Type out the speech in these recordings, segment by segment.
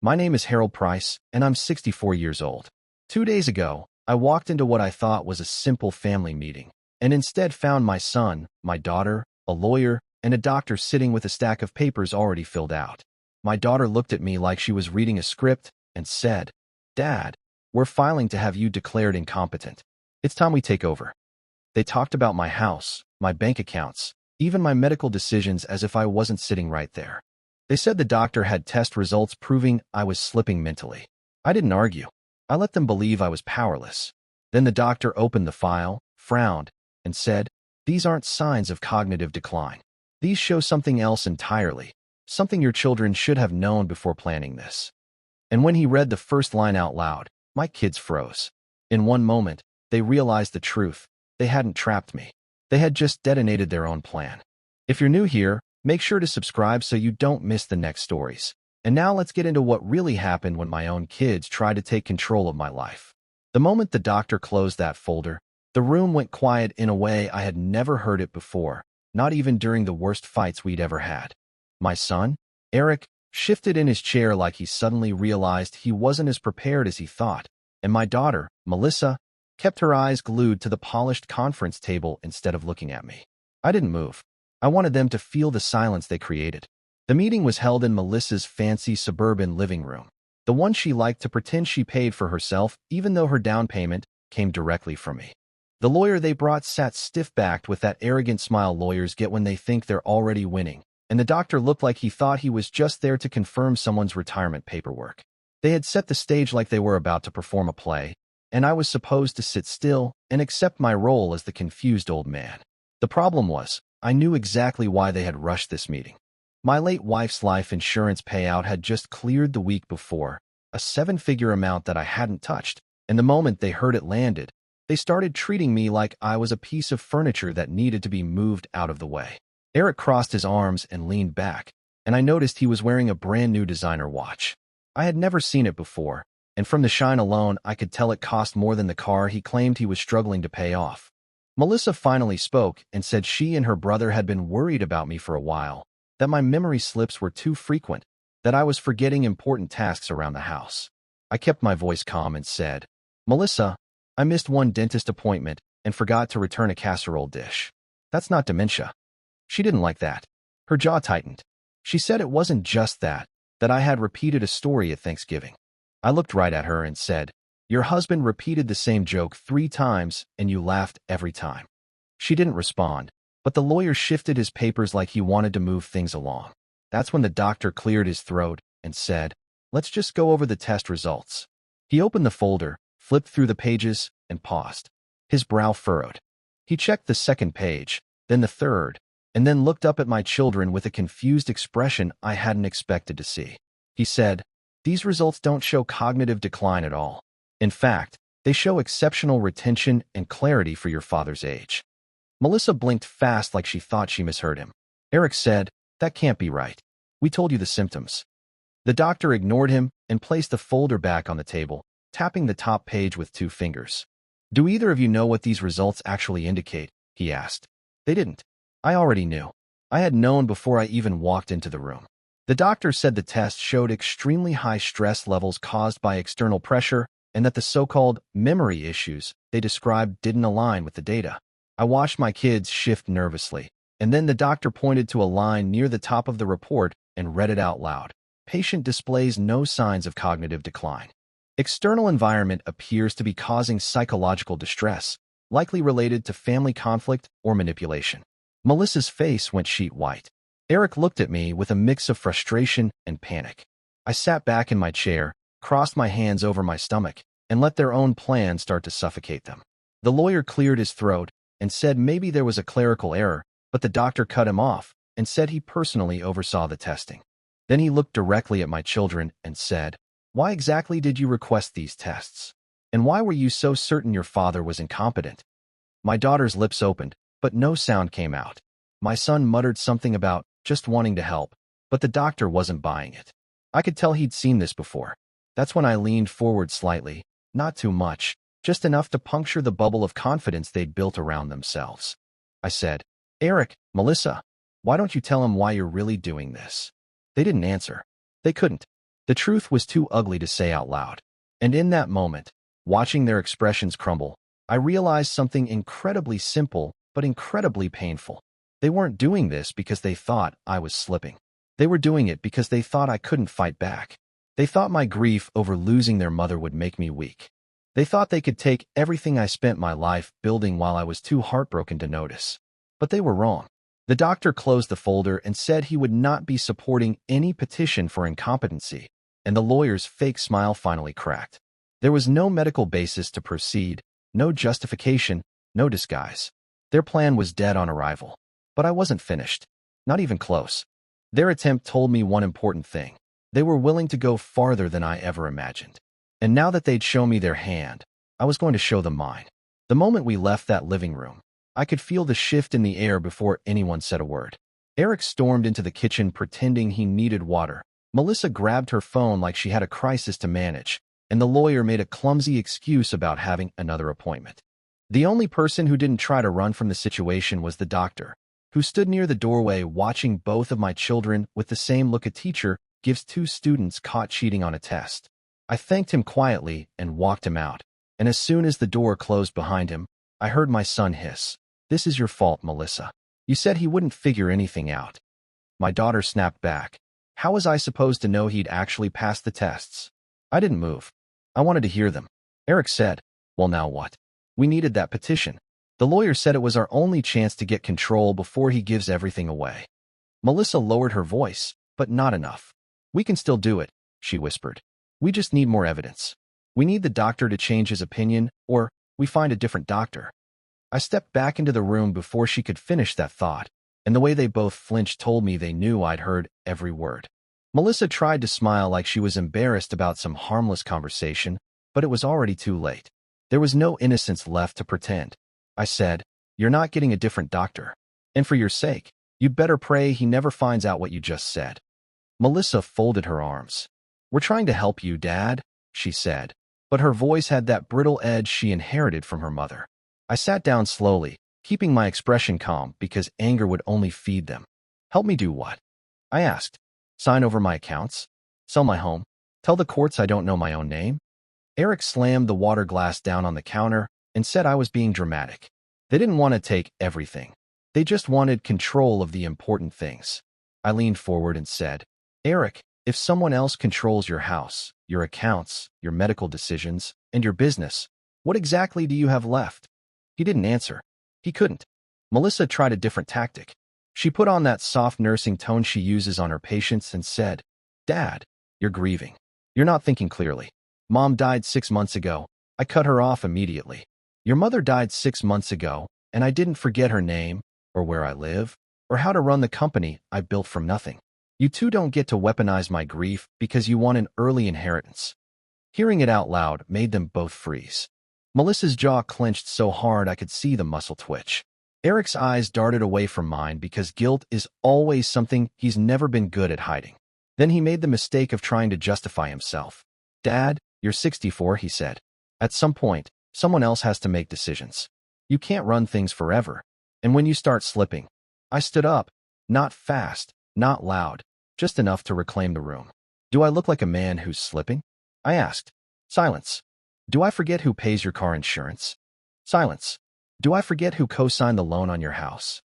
My name is Harold Price, and I'm 64 years old. 2 days ago, I walked into what I thought was a simple family meeting, and instead found my son, my daughter, a lawyer, and a doctor sitting with a stack of papers already filled out. My daughter looked at me like she was reading a script and said, "Dad, we're filing to have you declared incompetent. It's time we take over." They talked about my house, my bank accounts, even my medical decisions as if I wasn't sitting right there. They said the doctor had test results proving I was slipping mentally. I didn't argue. I let them believe I was powerless. Then the doctor opened the file, frowned, and said, "These aren't signs of cognitive decline. These show something else entirely, something your children should have known before planning this." And when he read the first line out loud, my kids froze. In one moment, they realized the truth. They hadn't trapped me. They had just detonated their own plan. If you're new here, make sure to subscribe so you don't miss the next stories. And now let's get into what really happened when my own kids tried to take control of my life. The moment the doctor closed that folder, the room went quiet in a way I had never heard it before, not even during the worst fights we'd ever had. My son, Eric, shifted in his chair like he suddenly realized he wasn't as prepared as he thought, and my daughter, Melissa, kept her eyes glued to the polished conference table instead of looking at me. I didn't move. I wanted them to feel the silence they created. The meeting was held in Melissa's fancy suburban living room, the one she liked to pretend she paid for herself even though her down payment came directly from me. The lawyer they brought sat stiff-backed with that arrogant smile lawyers get when they think they're already winning, and the doctor looked like he thought he was just there to confirm someone's retirement paperwork. They had set the stage like they were about to perform a play, and I was supposed to sit still and accept my role as the confused old man. The problem was, I knew exactly why they had rushed this meeting. My late wife's life insurance payout had just cleared the week before, a seven-figure amount that I hadn't touched, and the moment they heard it landed, they started treating me like I was a piece of furniture that needed to be moved out of the way. Eric crossed his arms and leaned back, and I noticed he was wearing a brand-new designer watch. I had never seen it before, and from the shine alone, I could tell it cost more than the car he claimed he was struggling to pay off. Melissa finally spoke and said she and her brother had been worried about me for a while, that my memory slips were too frequent, that I was forgetting important tasks around the house. I kept my voice calm and said, "Melissa, I missed one dentist appointment and forgot to return a casserole dish. That's not dementia." She didn't like that. Her jaw tightened. She said it wasn't just that I had repeated a story at Thanksgiving. I looked right at her and said, "Your husband repeated the same joke 3 times and you laughed every time." She didn't respond, but the lawyer shifted his papers like he wanted to move things along. That's when the doctor cleared his throat and said, "Let's just go over the test results." He opened the folder, flipped through the pages, and paused. His brow furrowed. He checked the second page, then the third, and then looked up at my children with a confused expression I hadn't expected to see. He said, "These results don't show cognitive decline at all. In fact, they show exceptional retention and clarity for your father's age." Melissa blinked fast like she thought she misheard him. Eric said, "That can't be right. We told you the symptoms." The doctor ignored him and placed the folder back on the table, tapping the top page with 2 fingers. "Do either of you know what these results actually indicate?" he asked. They didn't. I already knew. I had known before I even walked into the room. The doctor said the test showed extremely high stress levels caused by external pressure and that the so-called memory issues they described didn't align with the data. I watched my kids shift nervously, and then the doctor pointed to a line near the top of the report and read it out loud. "Patient displays no signs of cognitive decline. External environment appears to be causing psychological distress, likely related to family conflict or manipulation." Melissa's face went sheet white. Eric looked at me with a mix of frustration and panic. I sat back in my chair, crossed my hands over my stomach, and let their own plan start to suffocate them. The lawyer cleared his throat and said maybe there was a clerical error, but the doctor cut him off and said he personally oversaw the testing. Then he looked directly at my children and said, "Why exactly did you request these tests? And why were you so certain your father was incompetent?" My daughter's lips opened, but no sound came out. My son muttered something about just wanting to help, but the doctor wasn't buying it. I could tell he'd seen this before. That's when I leaned forward slightly, not too much, just enough to puncture the bubble of confidence they'd built around themselves. I said, "Eric, Melissa, why don't you tell him why you're really doing this?" They didn't answer. They couldn't. The truth was too ugly to say out loud. And in that moment, watching their expressions crumble, I realized something incredibly simple but incredibly painful. They weren't doing this because they thought I was slipping. They were doing it because they thought I couldn't fight back. They thought my grief over losing their mother would make me weak. They thought they could take everything I spent my life building while I was too heartbroken to notice. But they were wrong. The doctor closed the folder and said he would not be supporting any petition for incompetency, and the lawyer's fake smile finally cracked. There was no medical basis to proceed, no justification, no disguise. Their plan was dead on arrival. But I wasn't finished. Not even close. Their attempt told me one important thing. They were willing to go farther than I ever imagined. And now that they'd shown me their hand, I was going to show them mine. The moment we left that living room, I could feel the shift in the air before anyone said a word. Eric stormed into the kitchen pretending he needed water. Melissa grabbed her phone like she had a crisis to manage, and the lawyer made a clumsy excuse about having another appointment. The only person who didn't try to run from the situation was the doctor, who stood near the doorway watching both of my children with the same look a teacher gives two students caught cheating on a test. I thanked him quietly and walked him out, and as soon as the door closed behind him, I heard my son hiss, "This is your fault, Melissa. You said he wouldn't figure anything out." My daughter snapped back. How was I supposed to know he'd actually passed the tests? I didn't move. I wanted to hear them. Eric said, "Well, now what? We needed that petition. The lawyer said it was our only chance to get control before he gives everything away." Melissa lowered her voice, but not enough. "We can still do it," she whispered. "We just need more evidence. We need the doctor to change his opinion, or we find a different doctor." I stepped back into the room before she could finish that thought, and the way they both flinched told me they knew I'd heard every word. Melissa tried to smile like she was embarrassed about some harmless conversation, but it was already too late. There was no innocence left to pretend. I said, "You're not getting a different doctor. And for your sake, you'd better pray he never finds out what you just said." Melissa folded her arms. "We're trying to help you, Dad," she said, but her voice had that brittle edge she inherited from her mother. I sat down slowly, keeping my expression calm because anger would only feed them. "Help me do what?" I asked. "Sign over my accounts? Sell my home? Tell the courts I don't know my own name?" Eric slammed the water glass down on the counter and said I was being dramatic. They didn't want to take everything. They just wanted control of the important things. I leaned forward and said, "Eric, if someone else controls your house, your accounts, your medical decisions, and your business, what exactly do you have left?" He didn't answer. He couldn't. Melissa tried a different tactic. She put on that soft nursing tone she uses on her patients and said, "Dad, you're grieving. You're not thinking clearly. Mom died 6 months ago. I cut her off immediately. Your mother died 6 months ago, and I didn't forget her name, or where I live, or how to run the company I built from nothing. You two don't get to weaponize my grief because you want an early inheritance." Hearing it out loud made them both freeze. Melissa's jaw clenched so hard I could see the muscle twitch. Eric's eyes darted away from mine because guilt is always something he's never been good at hiding. Then he made the mistake of trying to justify himself. "Dad, you're 64, he said. "At some point, someone else has to make decisions. You can't run things forever. And when you start slipping..." I stood up, not fast, not loud, just enough to reclaim the room. "Do I look like a man who's slipping?" I asked. Silence. "Do I forget who pays your car insurance?" Silence. "Do I forget who co-signed the loan on your house?"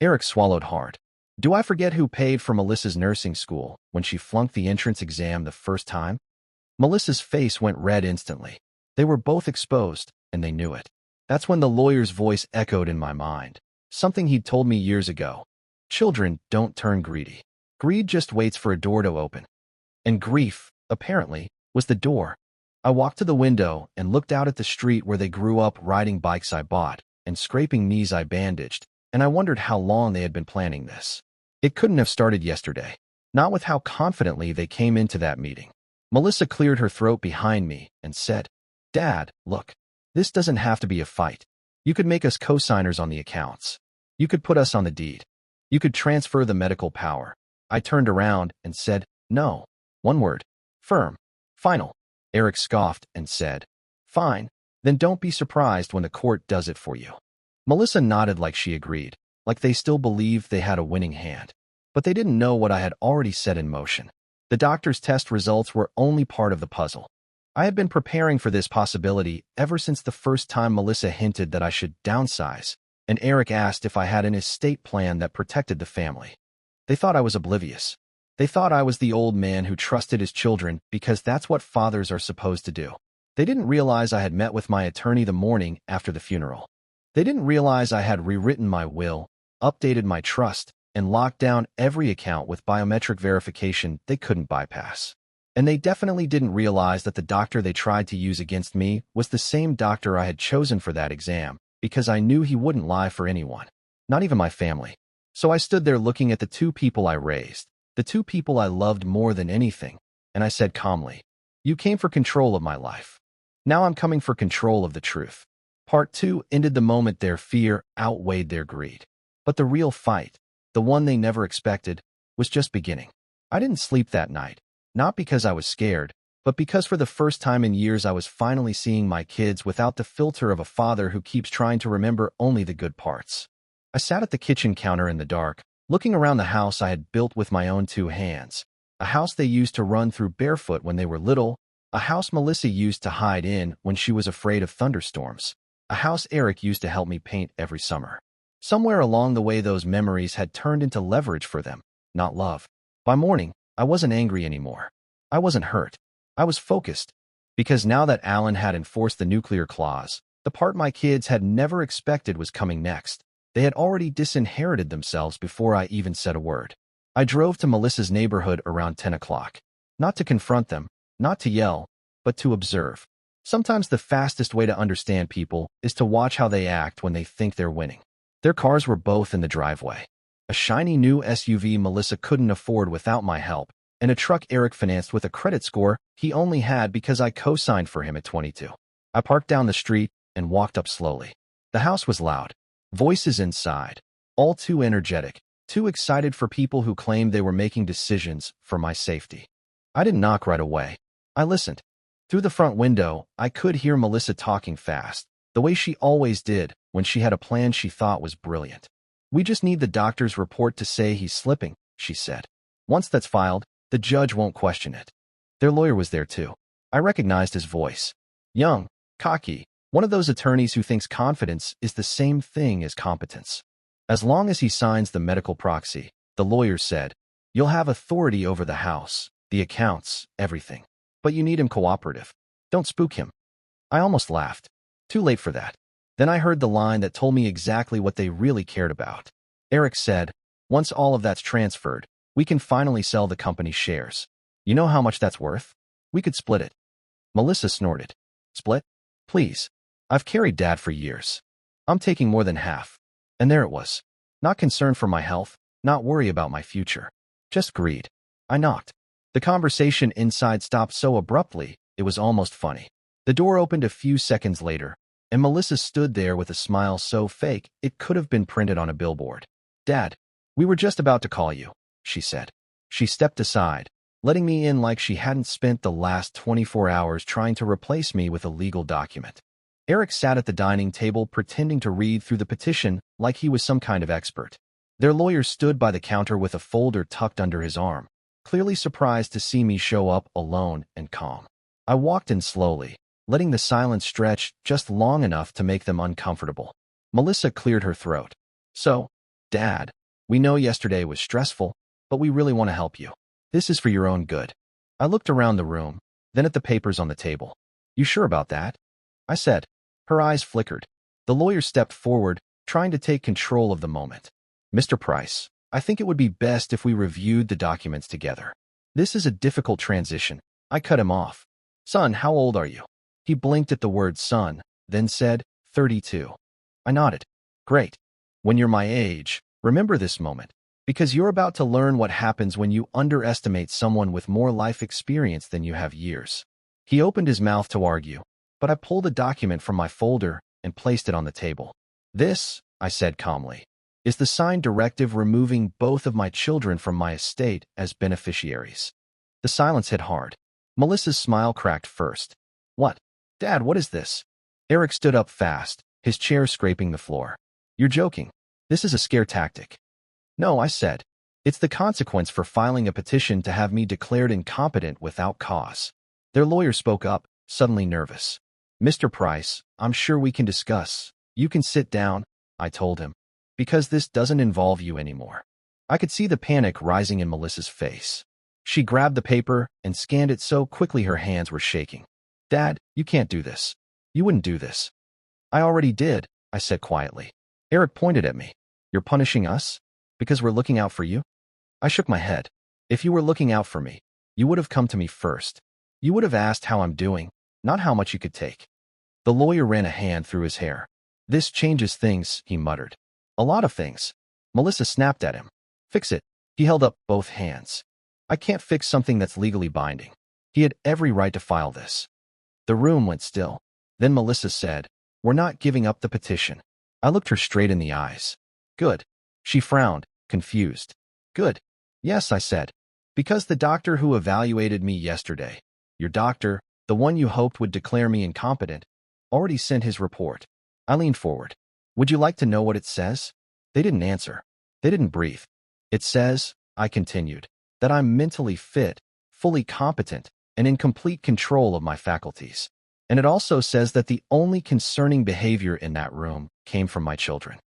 Eric swallowed hard. "Do I forget who paid for Melissa's nursing school when she flunked the entrance exam the first time?" Melissa's face went red instantly. They were both exposed, and they knew it. That's when the lawyer's voice echoed in my mind. Something he'd told me years ago. Children don't turn greedy. Greed just waits for a door to open. And grief, apparently, was the door. I walked to the window and looked out at the street where they grew up, riding bikes I bought and scraping knees I bandaged, and I wondered how long they had been planning this. It couldn't have started yesterday, not with how confidently they came into that meeting. Melissa cleared her throat behind me and said, "Dad, look, this doesn't have to be a fight. You could make us co-signers on the accounts. You could put us on the deed. You could transfer the medical power." I turned around and said, "No." One word. Firm. Final. Eric scoffed and said, "Fine, then don't be surprised when the court does it for you." Melissa nodded like she agreed, like they still believed they had a winning hand. But they didn't know what I had already set in motion. The doctor's test results were only part of the puzzle. I had been preparing for this possibility ever since the first time Melissa hinted that I should downsize, and Eric asked if I had an estate plan that protected the family. They thought I was oblivious. They thought I was the old man who trusted his children because that's what fathers are supposed to do. They didn't realize I had met with my attorney the morning after the funeral. They didn't realize I had rewritten my will, updated my trust, and locked down every account with biometric verification they couldn't bypass. And they definitely didn't realize that the doctor they tried to use against me was the same doctor I had chosen for that exam, because I knew he wouldn't lie for anyone, not even my family. So I stood there looking at the two people I raised, the two people I loved more than anything, and I said calmly, "You came for control of my life. Now I'm coming for control of the truth." Part 2 ended the moment their fear outweighed their greed. But the real fight, the one they never expected, was just beginning. I didn't sleep that night, not because I was scared, but because for the first time in years I was finally seeing my kids without the filter of a father who keeps trying to remember only the good parts. I sat at the kitchen counter in the dark, looking around the house I had built with my own two hands, a house they used to run through barefoot when they were little, a house Melissa used to hide in when she was afraid of thunderstorms, a house Eric used to help me paint every summer. Somewhere along the way those memories had turned into leverage for them, not love. By morning, I wasn't angry anymore. I wasn't hurt. I was focused. Because now that Alan had enforced the nuclear clause, the part my kids had never expected was coming next. They had already disinherited themselves before I even said a word. I drove to Melissa's neighborhood around 10 o'clock. Not to confront them, not to yell, but to observe. Sometimes the fastest way to understand people is to watch how they act when they think they're winning. Their cars were both in the driveway. A shiny new SUV Melissa couldn't afford without my help, and a truck Eric financed with a credit score he only had because I co-signed for him at 22. I parked down the street and walked up slowly. The house was loud. Voices inside. All too energetic, too excited for people who claimed they were making decisions for my safety. I didn't knock right away. I listened. Through the front window, I could hear Melissa talking fast, the way she always did when she had a plan she thought was brilliant. "We just need the doctor's report to say he's slipping," she said. "Once that's filed, the judge won't question it." Their lawyer was there too. I recognized his voice. Young, cocky, one of those attorneys who thinks confidence is the same thing as competence. "As long as he signs the medical proxy," the lawyer said, "you'll have authority over the house, the accounts, everything. But you need him cooperative. Don't spook him." I almost laughed. Too late for that. Then I heard the line that told me exactly what they really cared about. Eric said, "Once all of that's transferred, we can finally sell the company's shares. You know how much that's worth? We could split it." Melissa snorted. "Split? Please. I've carried Dad for years. I'm taking more than half." And there it was. Not concern for my health, not worry about my future. Just greed. I knocked. The conversation inside stopped so abruptly, it was almost funny. The door opened a few seconds later, and Melissa stood there with a smile so fake it could have been printed on a billboard. "Dad, we were just about to call you," she said. She stepped aside, letting me in like she hadn't spent the last 24 hours trying to replace me with a legal document. Eric sat at the dining table pretending to read through the petition like he was some kind of expert. Their lawyer stood by the counter with a folder tucked under his arm, clearly surprised to see me show up alone and calm. I walked in slowly, letting the silence stretch just long enough to make them uncomfortable. Melissa cleared her throat. "So, Dad, we know yesterday was stressful, but we really want to help you. This is for your own good." I looked around the room, then at the papers on the table. "You sure about that?" I said. Her eyes flickered. The lawyer stepped forward, trying to take control of the moment. "Mr. Price, I think it would be best if we reviewed the documents together. This is a difficult transition." I cut him off. "Son, how old are you?" He blinked at the word son, then said, 32. I nodded. "Great. When you're my age, remember this moment, because you're about to learn what happens when you underestimate someone with more life experience than you have years." He opened his mouth to argue, but I pulled a document from my folder and placed it on the table. "This," I said calmly, "is the signed directive removing both of my children from my estate as beneficiaries." The silence hit hard. Melissa's smile cracked first. "What? Dad, what is this?" Eric stood up fast, his chair scraping the floor. "You're joking. This is a scare tactic." "No," I said. It's the consequence for filing a petition to have me declared incompetent without cause. Their lawyer spoke up, suddenly nervous. Mr. Price, I'm sure we can discuss. You can sit down, I told him, because this doesn't involve you anymore. I could see the panic rising in Melissa's face. She grabbed the paper and scanned it so quickly her hands were shaking. Dad, you can't do this. You wouldn't do this. I already did, I said quietly. Eric pointed at me. You're punishing us? Because we're looking out for you? I shook my head. If you were looking out for me, you would have come to me first. You would have asked how I'm doing, not how much you could take. The lawyer ran a hand through his hair. This changes things, he muttered. A lot of things. Melissa snapped at him. Fix it. He held up both hands. I can't fix something that's legally binding. He had every right to file this. The room went still. Then Melissa said, We're not giving up the petition. I looked her straight in the eyes. Good. She frowned, confused. Good. Yes, I said. Because the doctor who evaluated me yesterday, your doctor, the one you hoped would declare me incompetent, already sent his report. I leaned forward. Would you like to know what it says? They didn't answer. They didn't breathe. It says, I continued, that I'm mentally fit, fully competent, and in complete control of my faculties. And it also says that the only concerning behavior in that room came from my children.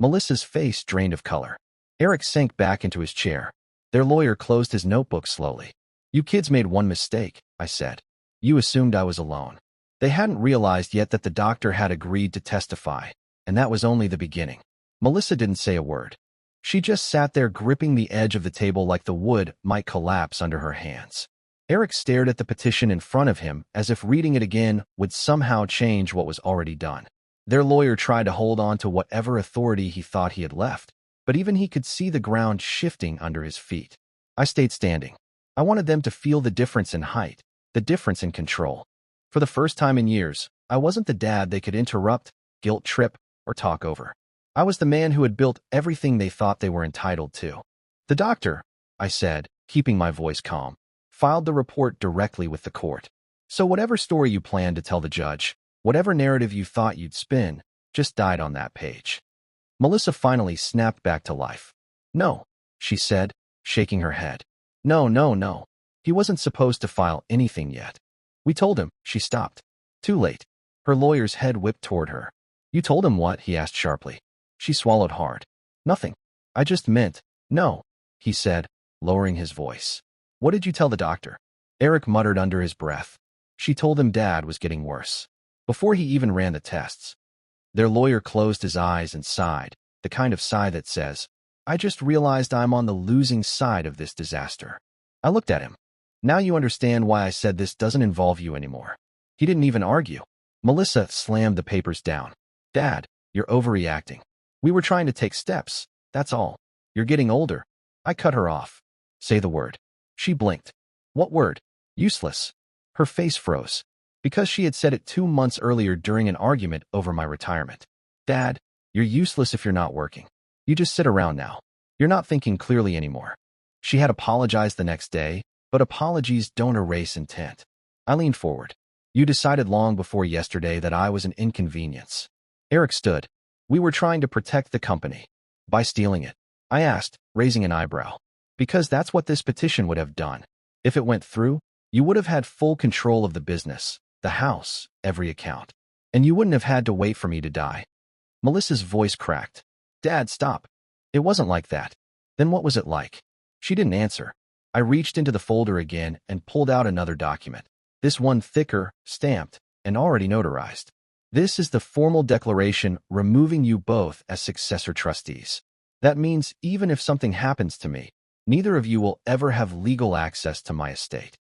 Melissa's face drained of color. Eric sank back into his chair. Their lawyer closed his notebook slowly. You kids made one mistake, I said. You assumed I was alone. They hadn't realized yet that the doctor had agreed to testify, and that was only the beginning. Melissa didn't say a word. She just sat there gripping the edge of the table like the wood might collapse under her hands. Eric stared at the petition in front of him as if reading it again would somehow change what was already done. Their lawyer tried to hold on to whatever authority he thought he had left, but even he could see the ground shifting under his feet. I stayed standing. I wanted them to feel the difference in height, the difference in control. For the first time in years, I wasn't the dad they could interrupt, guilt trip, or talk over. I was the man who had built everything they thought they were entitled to. The doctor, I said, keeping my voice calm, filed the report directly with the court. So whatever story you planned to tell the judge, whatever narrative you thought you'd spin, just died on that page. Melissa finally snapped back to life. No, she said, shaking her head. No. He wasn't supposed to file anything yet. We told him, she stopped. Too late. Her lawyer's head whipped toward her. You told him what? He asked sharply. She swallowed hard. Nothing. I just meant, no, he said, lowering his voice. What did you tell the doctor? Eric muttered under his breath. She told him Dad was getting worse. Before he even ran the tests. Their lawyer closed his eyes and sighed, the kind of sigh that says, I just realized I'm on the losing side of this disaster. I looked at him. Now you understand why I said this doesn't involve you anymore. He didn't even argue. Melissa slammed the papers down. Dad, you're overreacting. We were trying to take steps, that's all. You're getting older. I cut her off. Say the word. She blinked. What word? Useless. Her face froze. Because she had said it 2 months earlier during an argument over my retirement. Dad, you're useless if you're not working. You just sit around now. You're not thinking clearly anymore. She had apologized the next day, but apologies don't erase intent. I leaned forward. You decided long before yesterday that I was an inconvenience. Eric stood. We were trying to protect the company. By stealing it. I asked, raising an eyebrow. Because that's what this petition would have done. If it went through, you would have had full control of the business, the house, every account. And you wouldn't have had to wait for me to die. Melissa's voice cracked. Dad, stop. It wasn't like that. Then what was it like? She didn't answer. I reached into the folder again and pulled out another document. This one thicker, stamped, and already notarized. This is the formal declaration removing you both as successor trustees. That means even if something happens to me, neither of you will ever have legal access to my estate.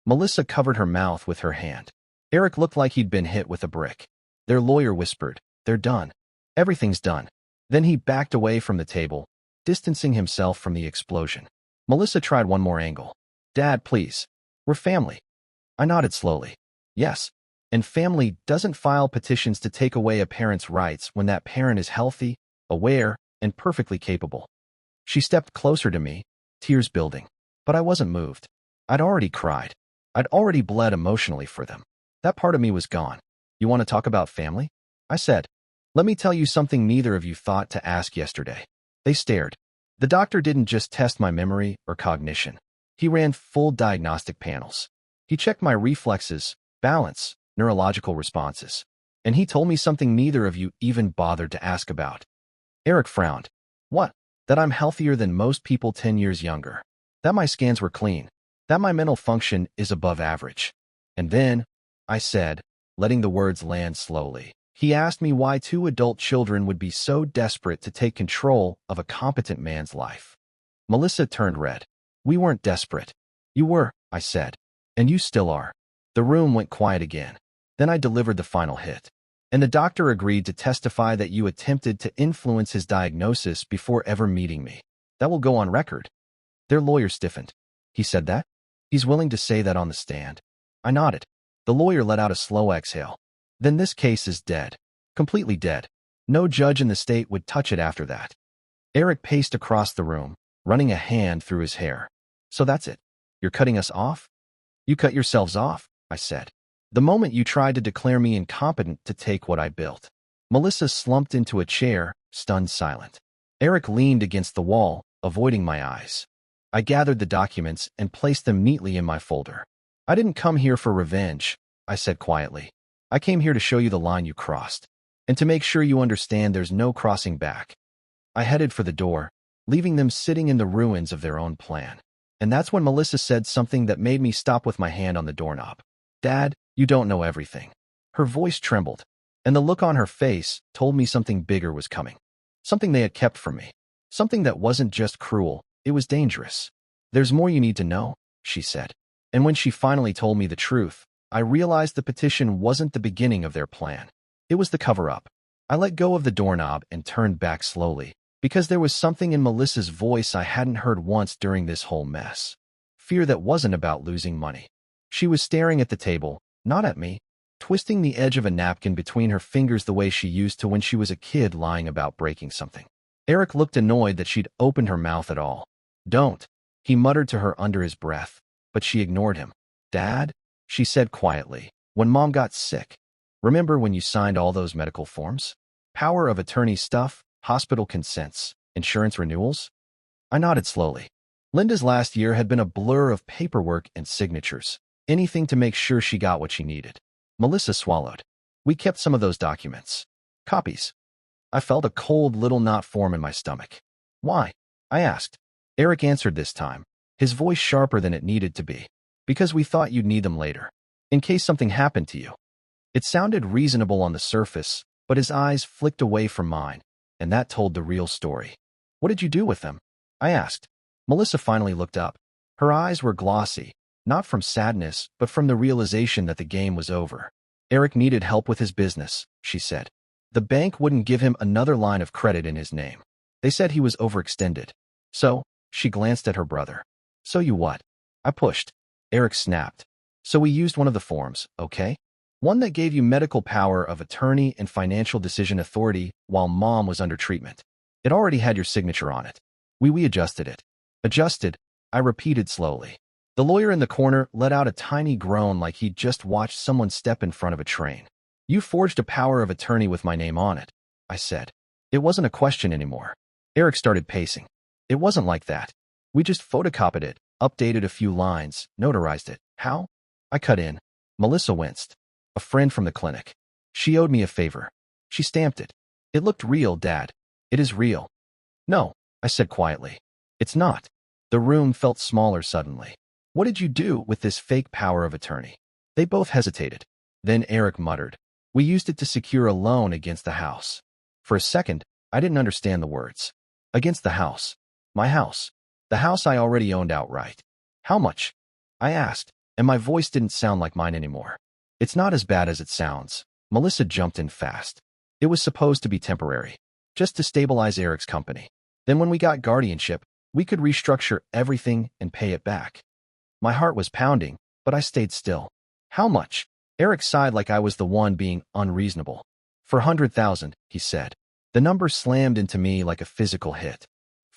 Melissa covered her mouth with her hand. Eric looked like he'd been hit with a brick. Their lawyer whispered, They're done. Everything's done. Then he backed away from the table, distancing himself from the explosion. Melissa tried one more angle. Dad, please. We're family. I nodded slowly. Yes. And family doesn't file petitions to take away a parent's rights when that parent is healthy, aware, and perfectly capable. She stepped closer to me, tears building. But I wasn't moved. I'd already cried. I'd already bled emotionally for them. That part of me was gone. You want to talk about family? I said. Let me tell you something neither of you thought to ask yesterday. They stared. The doctor didn't just test my memory or cognition. He ran full diagnostic panels. He checked my reflexes, balance, neurological responses. And he told me something neither of you even bothered to ask about. Eric frowned. What? That I'm healthier than most people 10 years younger. That my scans were clean. That my mental function is above average. And then, I said, letting the words land slowly, he asked me why 2 adult children would be so desperate to take control of a competent man's life. Melissa turned red. We weren't desperate. You were, I said. And you still are. The room went quiet again. Then I delivered the final hit. And the doctor agreed to testify that you attempted to influence his diagnosis before ever meeting me. That will go on record. Their lawyer stiffened. He said that? He's willing to say that on the stand. I nodded. The lawyer let out a slow exhale. Then this case is dead. Completely dead. No judge in the state would touch it after that. Eric paced across the room, running a hand through his hair. So that's it. You're cutting us off? You cut yourselves off, I said. The moment you tried to declare me incompetent to take what I built. Melissa slumped into a chair, stunned silent. Eric leaned against the wall, avoiding my eyes. I gathered the documents and placed them neatly in my folder. I didn't come here for revenge, I said quietly. I came here to show you the line you crossed, and to make sure you understand there's no crossing back. I headed for the door, leaving them sitting in the ruins of their own plan. And that's when Melissa said something that made me stop with my hand on the doorknob. Dad, you don't know everything. Her voice trembled, and the look on her face told me something bigger was coming. Something they had kept from me. Something that wasn't just cruel, it was dangerous. There's more you need to know, she said. And when she finally told me the truth, I realized the petition wasn't the beginning of their plan. It was the cover-up. I let go of the doorknob and turned back slowly, because there was something in Melissa's voice I hadn't heard once during this whole mess. Fear that wasn't about losing money. She was staring at the table, not at me, twisting the edge of a napkin between her fingers the way she used to when she was a kid lying about breaking something. Eric looked annoyed that she'd opened her mouth at all. Don't, he muttered to her under his breath, but she ignored him. Dad, she said quietly, when Mom got sick. Remember when you signed all those medical forms? Power of attorney stuff, hospital consents, insurance renewals? I nodded slowly. Linda's last year had been a blur of paperwork and signatures. Anything to make sure she got what she needed. Melissa swallowed. We kept some of those documents. Copies. I felt a cold little knot form in my stomach. Why? I asked. Eric answered this time, his voice sharper than it needed to be. Because we thought you'd need them later. In case something happened to you. It sounded reasonable on the surface, but his eyes flicked away from mine, and that told the real story. What did you do with them? I asked. Melissa finally looked up. Her eyes were glossy, not from sadness, but from the realization that the game was over. Eric needed help with his business, she said. The bank wouldn't give him another line of credit in his name. They said he was overextended. So, she glanced at her brother. So you what? I pushed. Eric snapped. So we used one of the forms, okay? One that gave you medical power of attorney and financial decision authority while Mom was under treatment. It already had your signature on it. We adjusted it. Adjusted, I repeated slowly. The lawyer in the corner let out a tiny groan like he'd just watched someone step in front of a train. You forged a power of attorney with my name on it, I said. It wasn't a question anymore. Eric started pacing. It wasn't like that. We just photocopied it, updated a few lines, notarized it. How? I cut in. Melissa winced. A friend from the clinic. She owed me a favor. She stamped it. It looked real, Dad. It is real. No, I said quietly. It's not. The room felt smaller suddenly. What did you do with this fake power of attorney? They both hesitated. Then Eric muttered. We used it to secure a loan against the house. For a second, I didn't understand the words. Against the house. My house. The house I already owned outright. How much? I asked, and my voice didn't sound like mine anymore. It's not as bad as it sounds. Melissa jumped in fast. It was supposed to be temporary, just to stabilize Eric's company. Then when we got guardianship, we could restructure everything and pay it back. My heart was pounding, but I stayed still. How much? Eric sighed like I was the one being unreasonable. $400,000, he said. The number slammed into me like a physical hit.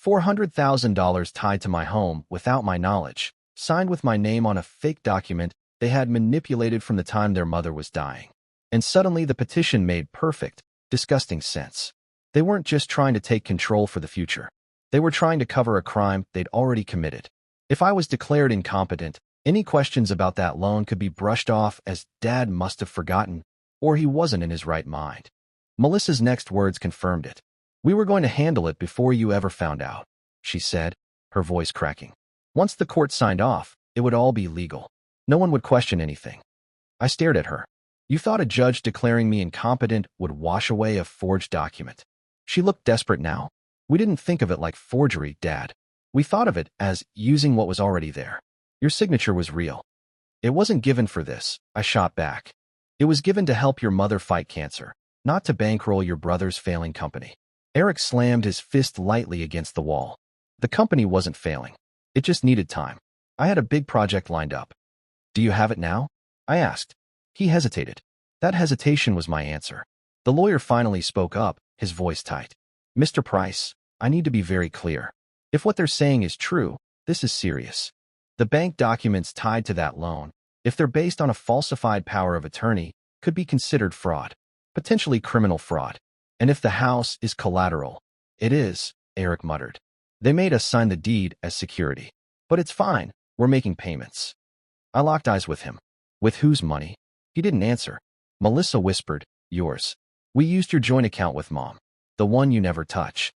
$400,000 tied to my home without my knowledge, signed with my name on a fake document they had manipulated from the time their mother was dying. And suddenly the petition made perfect, disgusting sense. They weren't just trying to take control for the future. They were trying to cover a crime they'd already committed. If I was declared incompetent, any questions about that loan could be brushed off as Dad must have forgotten, or he wasn't in his right mind. Melissa's next words confirmed it. "We were going to handle it before you ever found out," she said, her voice cracking. "Once the court signed off, it would all be legal. No one would question anything." I stared at her. "You thought a judge declaring me incompetent would wash away a forged document?" She looked desperate now. "We didn't think of it like forgery, Dad. We thought of it as using what was already there. Your signature was real." "It wasn't given for this," I shot back. "It was given to help your mother fight cancer, not to bankroll your brother's failing company." Eric slammed his fist lightly against the wall. "The company wasn't failing. It just needed time. I had a big project lined up." "Do you have it now?" I asked. He hesitated. That hesitation was my answer. The lawyer finally spoke up, his voice tight. "Mr. Price, I need to be very clear. If what they're saying is true, this is serious. The bank documents tied to that loan, if they're based on a falsified power of attorney, could be considered fraud, potentially criminal fraud. And if the house is collateral—" "It is," Eric muttered. "They made us sign the deed as security. But it's fine, we're making payments." I locked eyes with him. "With whose money?" He didn't answer. Melissa whispered, "Yours. We used your joint account with Mom. The one you never touch."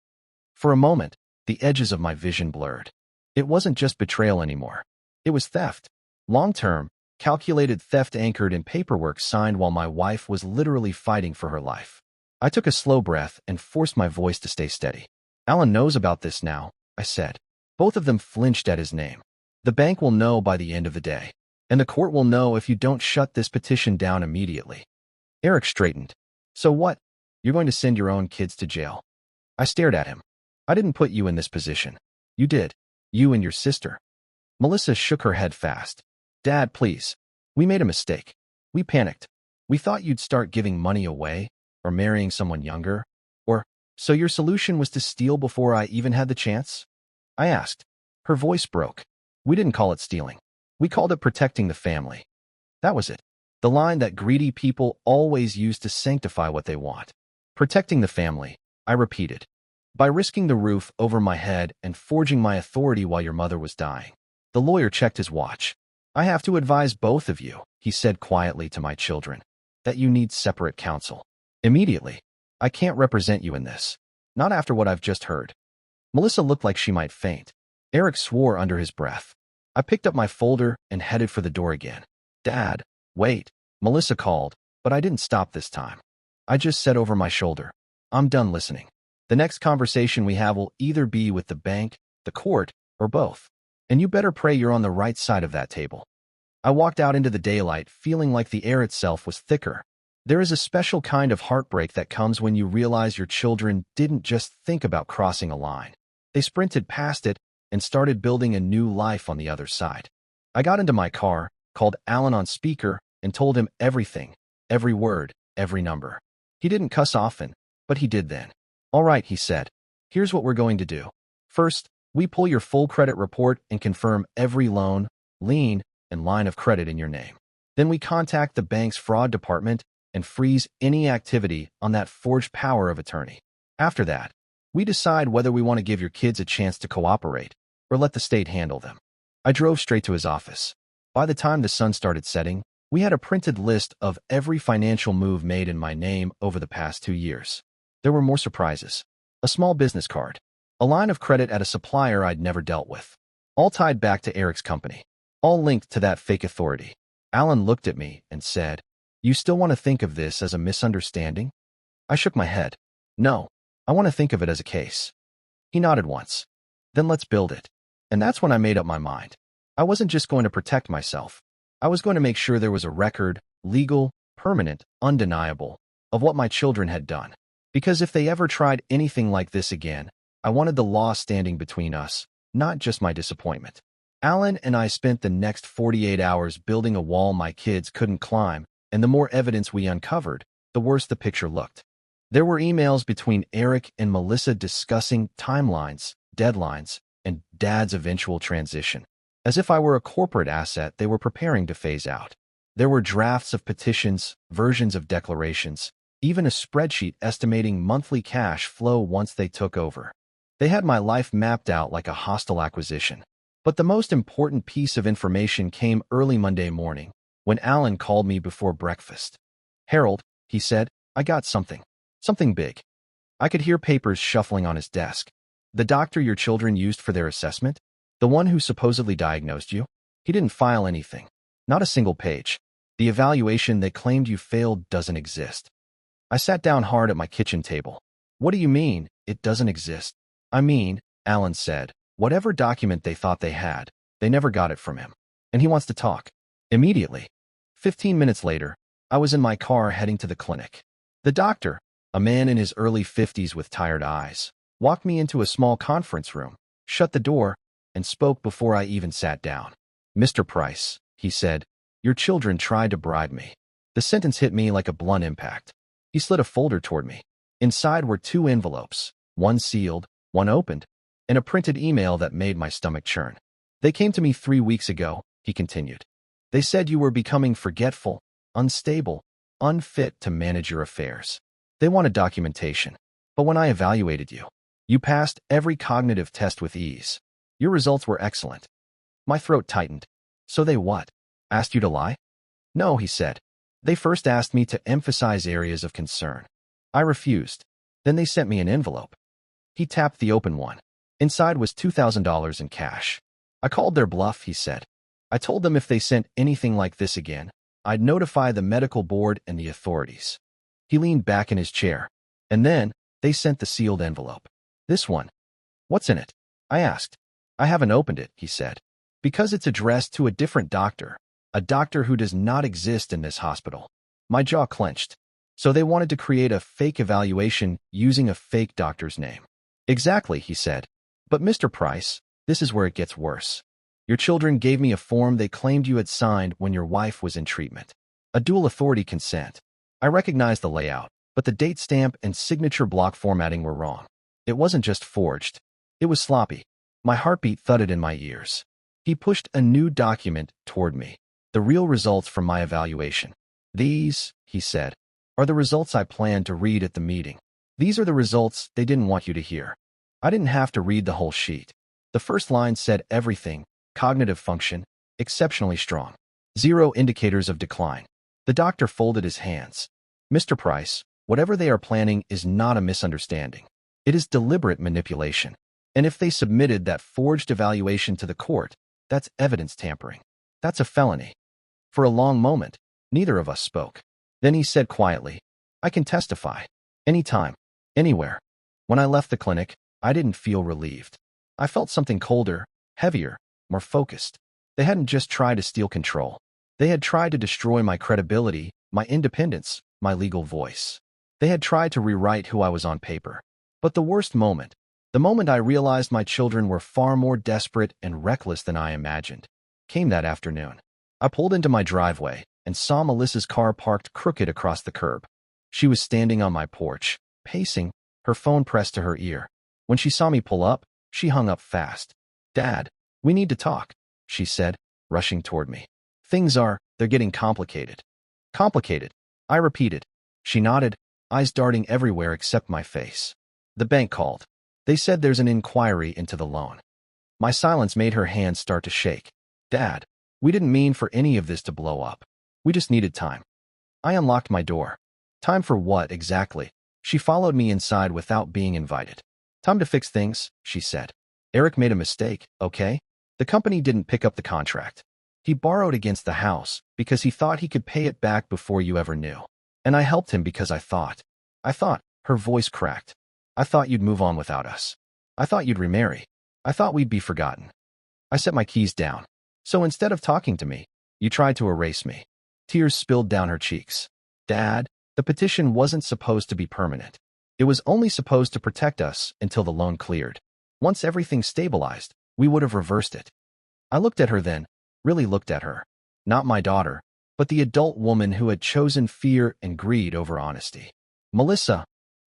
For a moment, the edges of my vision blurred. It wasn't just betrayal anymore. It was theft. Long-term, calculated theft anchored in paperwork signed while my wife was literally fighting for her life. I took a slow breath and forced my voice to stay steady. "Alan knows about this now," I said. Both of them flinched at his name. "The bank will know by the end of the day. And the court will know if you don't shut this petition down immediately." Eric straightened. "So what? You're going to send your own kids to jail?" I stared at him. "I didn't put you in this position. You did. You and your sister." Melissa shook her head fast. "Dad, please. We made a mistake. We panicked. We thought you'd start giving money away, or marrying someone younger, or so your solution was to steal before I even had the chance?" I asked. Her voice broke. "We didn't call it stealing. We called it protecting the family." That was it. The line that greedy people always use to sanctify what they want. "Protecting the family," I repeated. "By risking the roof over my head and forging my authority while your mother was dying." The lawyer checked his watch. "I have to advise both of you," he said quietly to my children, "that you need separate counsel. Immediately. I can't represent you in this. Not after what I've just heard." Melissa looked like she might faint. Eric swore under his breath. I picked up my folder and headed for the door again. "Dad, wait," Melissa called, but I didn't stop this time. I just said over my shoulder, "I'm done listening. The next conversation we have will either be with the bank, the court, or both. And you better pray you're on the right side of that table." I walked out into the daylight, feeling like the air itself was thicker. There is a special kind of heartbreak that comes when you realize your children didn't just think about crossing a line. They sprinted past it and started building a new life on the other side. I got into my car, called Alan on speaker, and told him everything, every word, every number. He didn't cuss often, but he did then. "All right," he said. "Here's what we're going to do. First, we pull your full credit report and confirm every loan, lien, and line of credit in your name. Then we contact the bank's fraud department and freeze any activity on that forged power of attorney. After that, we decide whether we want to give your kids a chance to cooperate or let the state handle them." I drove straight to his office. By the time the sun started setting, we had a printed list of every financial move made in my name over the past 2 years. There were more surprises. A small business card. A line of credit at a supplier I'd never dealt with. All tied back to Eric's company. All linked to that fake authority. Alan looked at me and said, "You still want to think of this as a misunderstanding?" I shook my head. "No, I want to think of it as a case." He nodded once. "Then let's build it." And that's when I made up my mind. I wasn't just going to protect myself. I was going to make sure there was a record, legal, permanent, undeniable, of what my children had done. Because if they ever tried anything like this again, I wanted the law standing between us, not just my disappointment. Alan and I spent the next 48 hours building a wall my kids couldn't climb, and the more evidence we uncovered, the worse the picture looked. There were emails between Eric and Melissa discussing timelines, deadlines, and Dad's eventual transition. As if I were a corporate asset they were preparing to phase out. There were drafts of petitions, versions of declarations, even a spreadsheet estimating monthly cash flow once they took over. They had my life mapped out like a hostile acquisition. But the most important piece of information came early Monday morning, when Alan called me before breakfast. "Harold," he said, "I got something. Something big." I could hear papers shuffling on his desk. "The doctor your children used for their assessment? The one who supposedly diagnosed you? He didn't file anything. Not a single page. The evaluation they claimed you failed doesn't exist." I sat down hard at my kitchen table. "What do you mean, it doesn't exist?" "I mean," Alan said, "whatever document they thought they had, they never got it from him. And he wants to talk. Immediately." 15 minutes later, I was in my car heading to the clinic. The doctor, a man in his early 50s with tired eyes, walked me into a small conference room, shut the door, and spoke before I even sat down. "Mr. Price," he said, "your children tried to bribe me." The sentence hit me like a blunt impact. He slid a folder toward me. Inside were 2 envelopes, one sealed, one opened, and a printed email that made my stomach churn. "They came to me 3 weeks ago," he continued. "They said you were becoming forgetful, unstable, unfit to manage your affairs. They wanted documentation. But when I evaluated you, you passed every cognitive test with ease. Your results were excellent." My throat tightened. "So they what? Asked you to lie?" "No," he said. "They first asked me to emphasize areas of concern. I refused. Then they sent me an envelope." He tapped the open one. Inside was $2,000 in cash. "I called their bluff," he said. "I told them if they sent anything like this again, I'd notify the medical board and the authorities." He leaned back in his chair. "And then, they sent the sealed envelope. This one." "What's in it?" I asked. "I haven't opened it," he said. "Because it's addressed to a different doctor, a doctor who does not exist in this hospital." My jaw clenched. "So they wanted to create a fake evaluation using a fake doctor's name." "Exactly," he said. "But Mr. Price, this is where it gets worse. Your children gave me a form they claimed you had signed when your wife was in treatment. A dual authority consent. I recognized the layout, but the date stamp and signature block formatting were wrong. It wasn't just forged. It was sloppy." My heartbeat thudded in my ears. He pushed a new document toward me. "The real results from my evaluation. These," he said, "are the results I planned to read at the meeting. These are the results they didn't want you to hear." I didn't have to read the whole sheet. The first line said everything: cognitive function, exceptionally strong. 0 indicators of decline. The doctor folded his hands. "Mr. Price, whatever they are planning is not a misunderstanding. It is deliberate manipulation. And if they submitted that forged evaluation to the court, that's evidence tampering. That's a felony." For a long moment, neither of us spoke. Then he said quietly, "I can testify. Anytime. Anywhere." When I left the clinic, I didn't feel relieved. I felt something colder, heavier, more focused. They hadn't just tried to steal control. They had tried to destroy my credibility, my independence, my legal voice. They had tried to rewrite who I was on paper. But the worst moment, the moment I realized my children were far more desperate and reckless than I imagined, came that afternoon. I pulled into my driveway and saw Melissa's car parked crooked across the curb. She was standing on my porch, pacing, her phone pressed to her ear. When she saw me pull up, she hung up fast. "Dad, we need to talk," she said, rushing toward me. "They're getting complicated." "Complicated?" I repeated. She nodded, eyes darting everywhere except my face. "The bank called. They said there's an inquiry into the loan." My silence made her hands start to shake. "Dad, we didn't mean for any of this to blow up. We just needed time." I unlocked my door. "Time for what, exactly?" She followed me inside without being invited. "Time to fix things," she said. "Eric made a mistake, okay? The company didn't pick up the contract. He borrowed against the house because he thought he could pay it back before you ever knew. And I helped him because I thought, her voice cracked. "I thought you'd move on without us. I thought you'd remarry. I thought we'd be forgotten." I set my keys down. "So instead of talking to me, you tried to erase me." Tears spilled down her cheeks. "Dad, the petition wasn't supposed to be permanent. It was only supposed to protect us until the loan cleared. Once everything stabilized, we would have reversed it." I looked at her then, really looked at her. Not my daughter, but the adult woman who had chosen fear and greed over honesty. "Melissa,"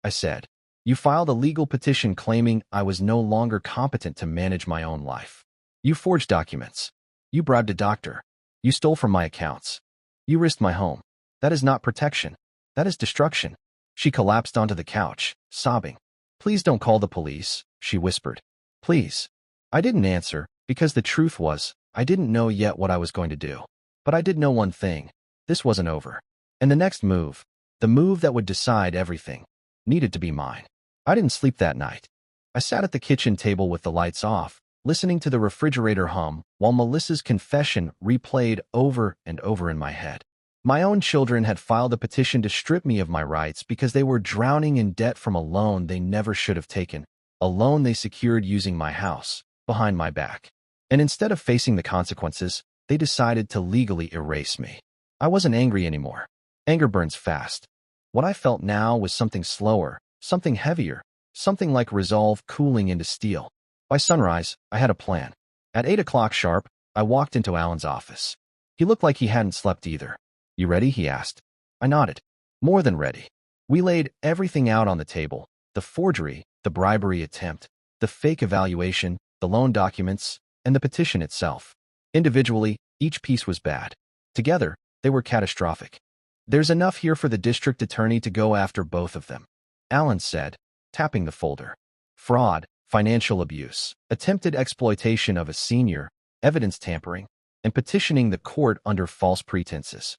I said, "you filed a legal petition claiming I was no longer competent to manage my own life. You forged documents. You bribed a doctor. You stole from my accounts. You risked my home. That is not protection. That is destruction." She collapsed onto the couch, sobbing. "Please don't call the police," she whispered. Please. I didn't answer, because the truth was, I didn't know yet what I was going to do. But I did know one thing. This wasn't over. And the next move, the move that would decide everything, needed to be mine. I didn't sleep that night. I sat at the kitchen table with the lights off, listening to the refrigerator hum, while Melissa's confession replayed over and over in my head. My own children had filed a petition to strip me of my rights because they were drowning in debt from a loan they never should have taken, a loan they secured using my house, behind my back. And instead of facing the consequences, they decided to legally erase me. I wasn't angry anymore. Anger burns fast. What I felt now was something slower, something heavier, something like resolve cooling into steel. By sunrise, I had a plan. At 8 o'clock sharp, I walked into Alan's office. He looked like he hadn't slept either. You ready? He asked. I nodded. More than ready. We laid everything out on the table. The forgery, the bribery attempt, the fake evaluation, the loan documents, and the petition itself. Individually, each piece was bad. Together, they were catastrophic. There's enough here for the district attorney to go after both of them, Alan said, tapping the folder. Fraud, financial abuse, attempted exploitation of a senior, evidence tampering, and petitioning the court under false pretenses.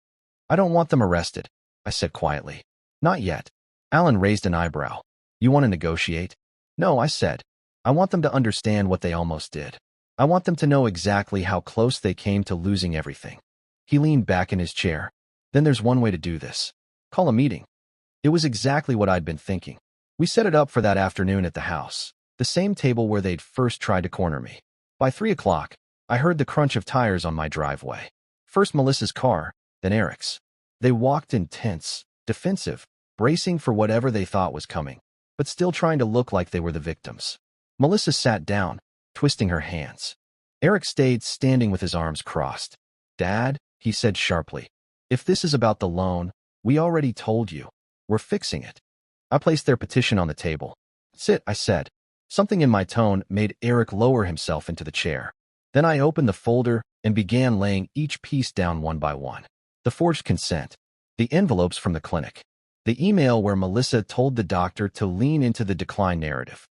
I don't want them arrested, I said quietly. Not yet. Alan raised an eyebrow. You want to negotiate? No, I said. I want them to understand what they almost did. I want them to know exactly how close they came to losing everything. He leaned back in his chair. Then there's one way to do this. Call a meeting. It was exactly what I'd been thinking. We set it up for that afternoon at the house, the same table where they'd first tried to corner me. By 3 o'clock, I heard the crunch of tires on my driveway. First Melissa's car, then Eric's. They walked in tense, defensive, bracing for whatever they thought was coming, but still trying to look like they were the victims. Melissa sat down, twisting her hands. Eric stayed standing with his arms crossed. Dad, he said sharply, if this is about the loan, we already told you. We're fixing it. I placed their petition on the table. Sit, I said. Something in my tone made Eric lower himself into the chair. Then I opened the folder and began laying each piece down one by one. The forged consent, the envelopes from the clinic, the email where Melissa told the doctor to lean into the decline narrative,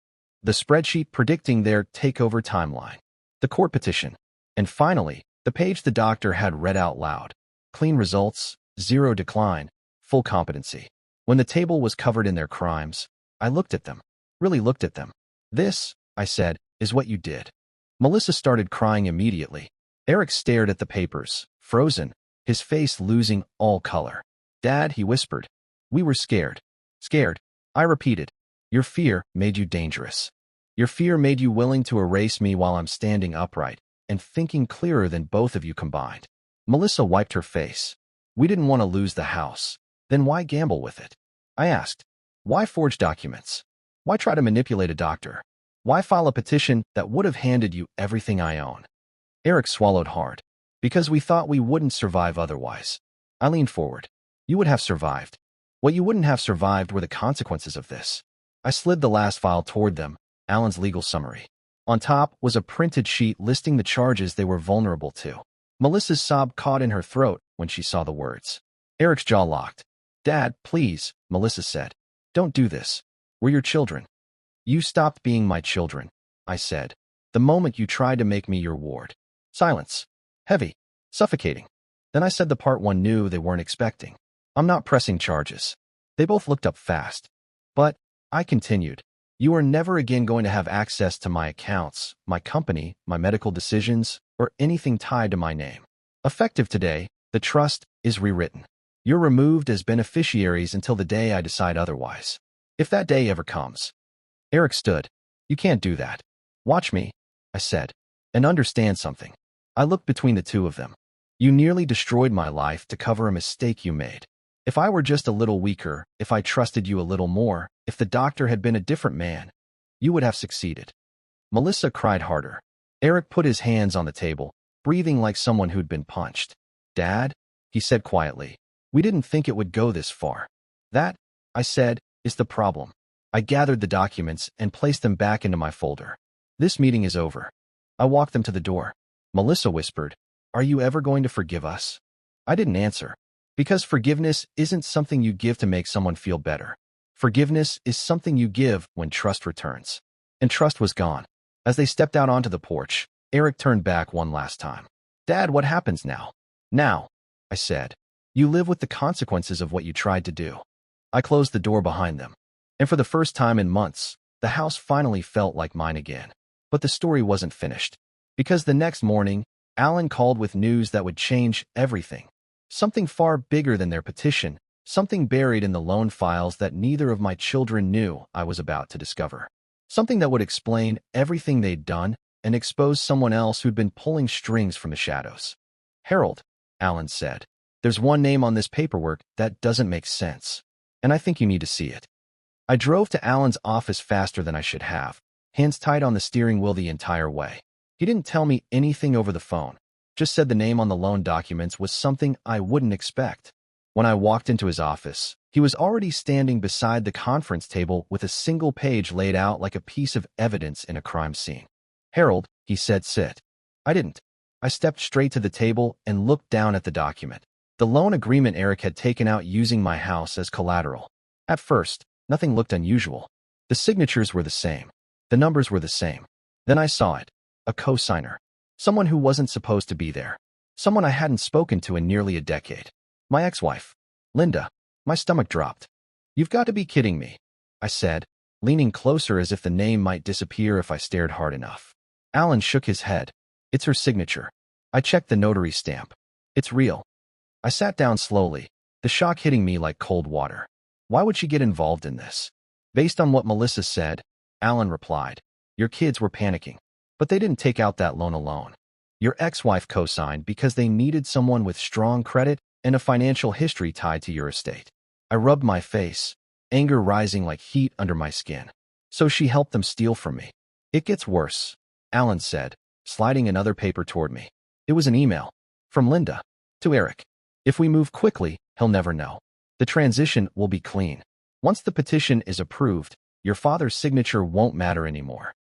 the spreadsheet predicting their takeover timeline, the court petition, and finally, the page the doctor had read out loud. Clean results, 0 decline, full competency. When the table was covered in their crimes, I looked at them, really looked at them. This, I said, is what you did. Melissa started crying immediately. Eric stared at the papers, frozen, his face losing all color. Dad, he whispered. We were scared. Scared. I repeated. Your fear made you dangerous. Your fear made you willing to erase me while I'm standing upright and thinking clearer than both of you combined. Melissa wiped her face. We didn't want to lose the house. Then why gamble with it? I asked. Why forge documents? Why try to manipulate a doctor? Why file a petition that would have handed you everything I own? Eric swallowed hard. Because we thought we wouldn't survive otherwise. I leaned forward. You would have survived. What you wouldn't have survived were the consequences of this. I slid the last file toward them, Alan's legal summary. On top was a printed sheet listing the charges they were vulnerable to. Melissa's sob caught in her throat when she saw the words. Eric's jaw locked. Dad, please, Melissa said. Don't do this. We're your children. You stopped being my children, I said, the moment you tried to make me your ward. Silence. Heavy. Suffocating. Then I said the part one knew they weren't expecting. I'm not pressing charges. They both looked up fast. But, I continued, you are never again going to have access to my accounts, my company, my medical decisions, or anything tied to my name. Effective today, the trust is rewritten. You're removed as beneficiaries until the day I decide otherwise. If that day ever comes. Eric stood. You can't do that. Watch me, I said, and understand something. I looked between the two of them. You nearly destroyed my life to cover a mistake you made. If I were just a little weaker, if I trusted you a little more, if the doctor had been a different man, you would have succeeded. Melissa cried harder. Eric put his hands on the table, breathing like someone who'd been punched. Dad, he said quietly, we didn't think it would go this far. That, I said, is the problem. I gathered the documents and placed them back into my folder. This meeting is over. I walked them to the door. Melissa whispered, Are you ever going to forgive us? I didn't answer. Because forgiveness isn't something you give to make someone feel better. Forgiveness is something you give when trust returns. and trust was gone. As they stepped out onto the porch, Eric turned back one last time. "Dad, what happens now?" "Now," I said, "you live with the consequences of what you tried to do." I closed the door behind them, and for the first time in months, the house finally felt like mine again. But the story wasn't finished, because the next morning, Alan called with news that would change everything. Something far bigger than their petition, something buried in the loan files that neither of my children knew I was about to discover. Something that would explain everything they'd done and expose someone else who'd been pulling strings from the shadows. "Harold," Alan said, "there's one name on this paperwork that doesn't make sense, and I think you need to see it." I drove to Alan's office faster than I should have, hands tight on the steering wheel the entire way. He didn't tell me anything over the phone, just said the name on the loan documents was something I wouldn't expect. When I walked into his office, he was already standing beside the conference table with a single page laid out like a piece of evidence in a crime scene. "Harold," he said, "sit." I didn't. I stepped straight to the table and looked down at the document. The loan agreement Eric had taken out using my house as collateral. At first, nothing looked unusual. The signatures were the same. The numbers were the same. Then I saw it. A co-signer. Someone who wasn't supposed to be there. Someone I hadn't spoken to in nearly a decade. My ex-wife, Linda. My stomach dropped. "You've got to be kidding me," I said, leaning closer as if the name might disappear if I stared hard enough. Alan shook his head. "It's her signature." I checked the notary stamp. "It's real." I sat down slowly, the shock hitting me like cold water. Why would she get involved in this? "Based on what Melissa said," Alan replied, "your kids were panicking. But they didn't take out that loan alone. Your ex-wife co-signed because they needed someone with strong credit and a financial history tied to your estate." I rubbed my face, anger rising like heat under my skin. "So she helped them steal from me." "It gets worse," Alan said, sliding another paper toward me. It was an email. From Linda. To Eric. "If we move quickly, he'll never know. The transition will be clean. Once the petition is approved, your father's signature won't matter anymore."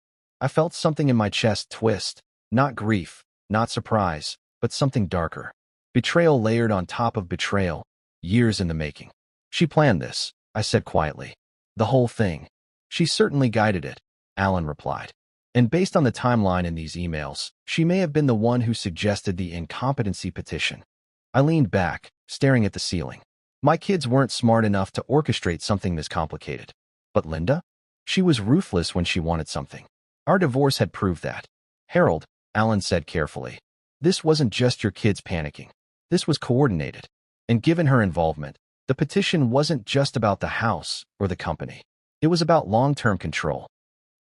I felt something in my chest twist. Not grief, not surprise, but something darker. Betrayal layered on top of betrayal, years in the making. "She planned this," I said quietly. "The whole thing." "She certainly guided it," Alan replied. "And based on the timeline in these emails, she may have been the one who suggested the incompetency petition." I leaned back, staring at the ceiling. My kids weren't smart enough to orchestrate something this complicated. But Linda? She was ruthless when she wanted something. Our divorce had proved that. "Harold," Alan said carefully, "this wasn't just your kids panicking. This was coordinated. And given her involvement, the petition wasn't just about the house or the company. It was about long-term control."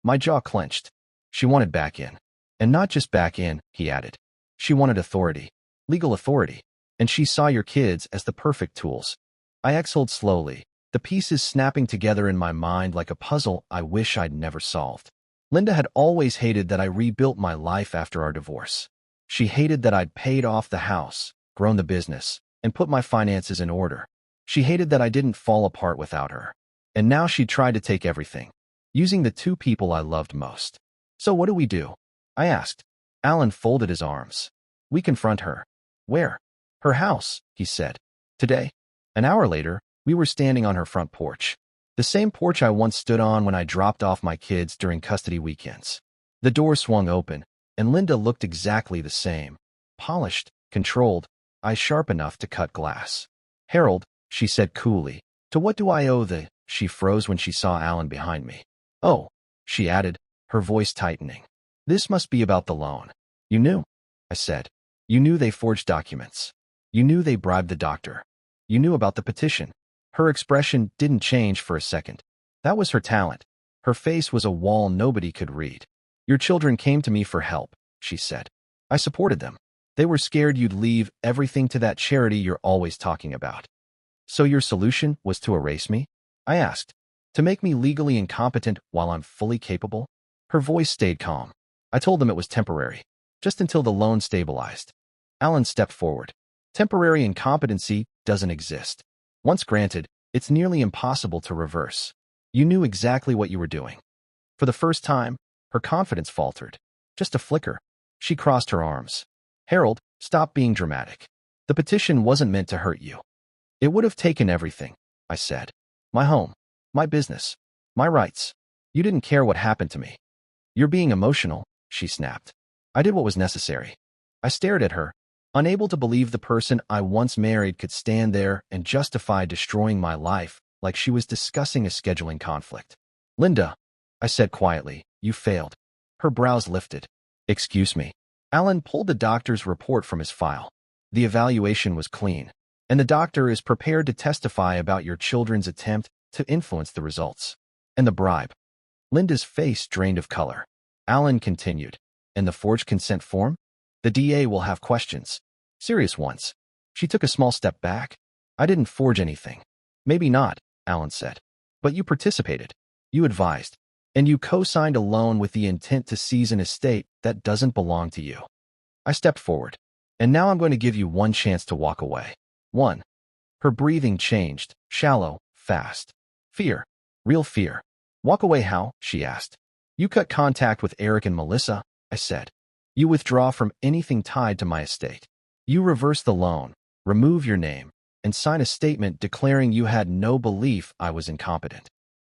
My jaw clenched. "She wanted back in. And not just back in," he added. "She wanted authority. Legal authority. And she saw your kids as the perfect tools." I exhaled slowly, the pieces snapping together in my mind like a puzzle I wish I'd never solved. Linda had always hated that I rebuilt my life after our divorce. She hated that I'd paid off the house, grown the business, and put my finances in order. She hated that I didn't fall apart without her. And now she tried to take everything, using the two people I loved most. "So what do we do?" I asked. Alan folded his arms. "We confront her." "Where?" "Her house," he said. "Today." An hour later, we were standing on her front porch. The same porch I once stood on when I dropped off my kids during custody weekends. The door swung open, and Linda looked exactly the same. Polished, controlled, eyes sharp enough to cut glass. "Harold," she said coolly, "to what do I owe the—" She froze when she saw Alan behind me. "Oh," she added, her voice tightening. "This must be about the loan." "You knew," I said. "You knew they forged documents. You knew they bribed the doctor. You knew about the petition." Her expression didn't change for a second. That was her talent. Her face was a wall nobody could read. "Your children came to me for help," she said. "I supported them. They were scared you'd leave everything to that charity you're always talking about." "So your solution was to erase me?" I asked. "To make me legally incompetent while I'm fully capable?" Her voice stayed calm. "I told them it was temporary, just until the loan stabilized." Alan stepped forward. "Temporary incompetency doesn't exist. Once granted, it's nearly impossible to reverse. You knew exactly what you were doing." For the first time, her confidence faltered. Just a flicker. She crossed her arms. "Harold, stop being dramatic. The petition wasn't meant to hurt you." "It would have taken everything," I said. "My home, my business, my rights. You didn't care what happened to me." You're being emotional, she snapped. I did what was necessary. I stared at her, unable to believe the person I once married could stand there and justify destroying my life like she was discussing a scheduling conflict. Linda, I said quietly, you failed. Her brows lifted. Excuse me. Alan pulled the doctor's report from his file. The evaluation was clean, and the doctor is prepared to testify about your children's attempt to influence the results. And the bribe. Linda's face drained of color. Alan continued. And the forged consent form? The DA will have questions. Serious ones. She took a small step back. I didn't forge anything. Maybe not, Alan said. But you participated. You advised. And you co-signed a loan with the intent to seize an estate that doesn't belong to you. I stepped forward. And now I'm going to give you one chance to walk away. One. Her breathing changed, shallow, fast. Fear. Real fear. Walk away how? She asked. You cut contact with Eric and Melissa, I said. You withdraw from anything tied to my estate. You reverse the loan, remove your name, and sign a statement declaring you had no belief I was incompetent.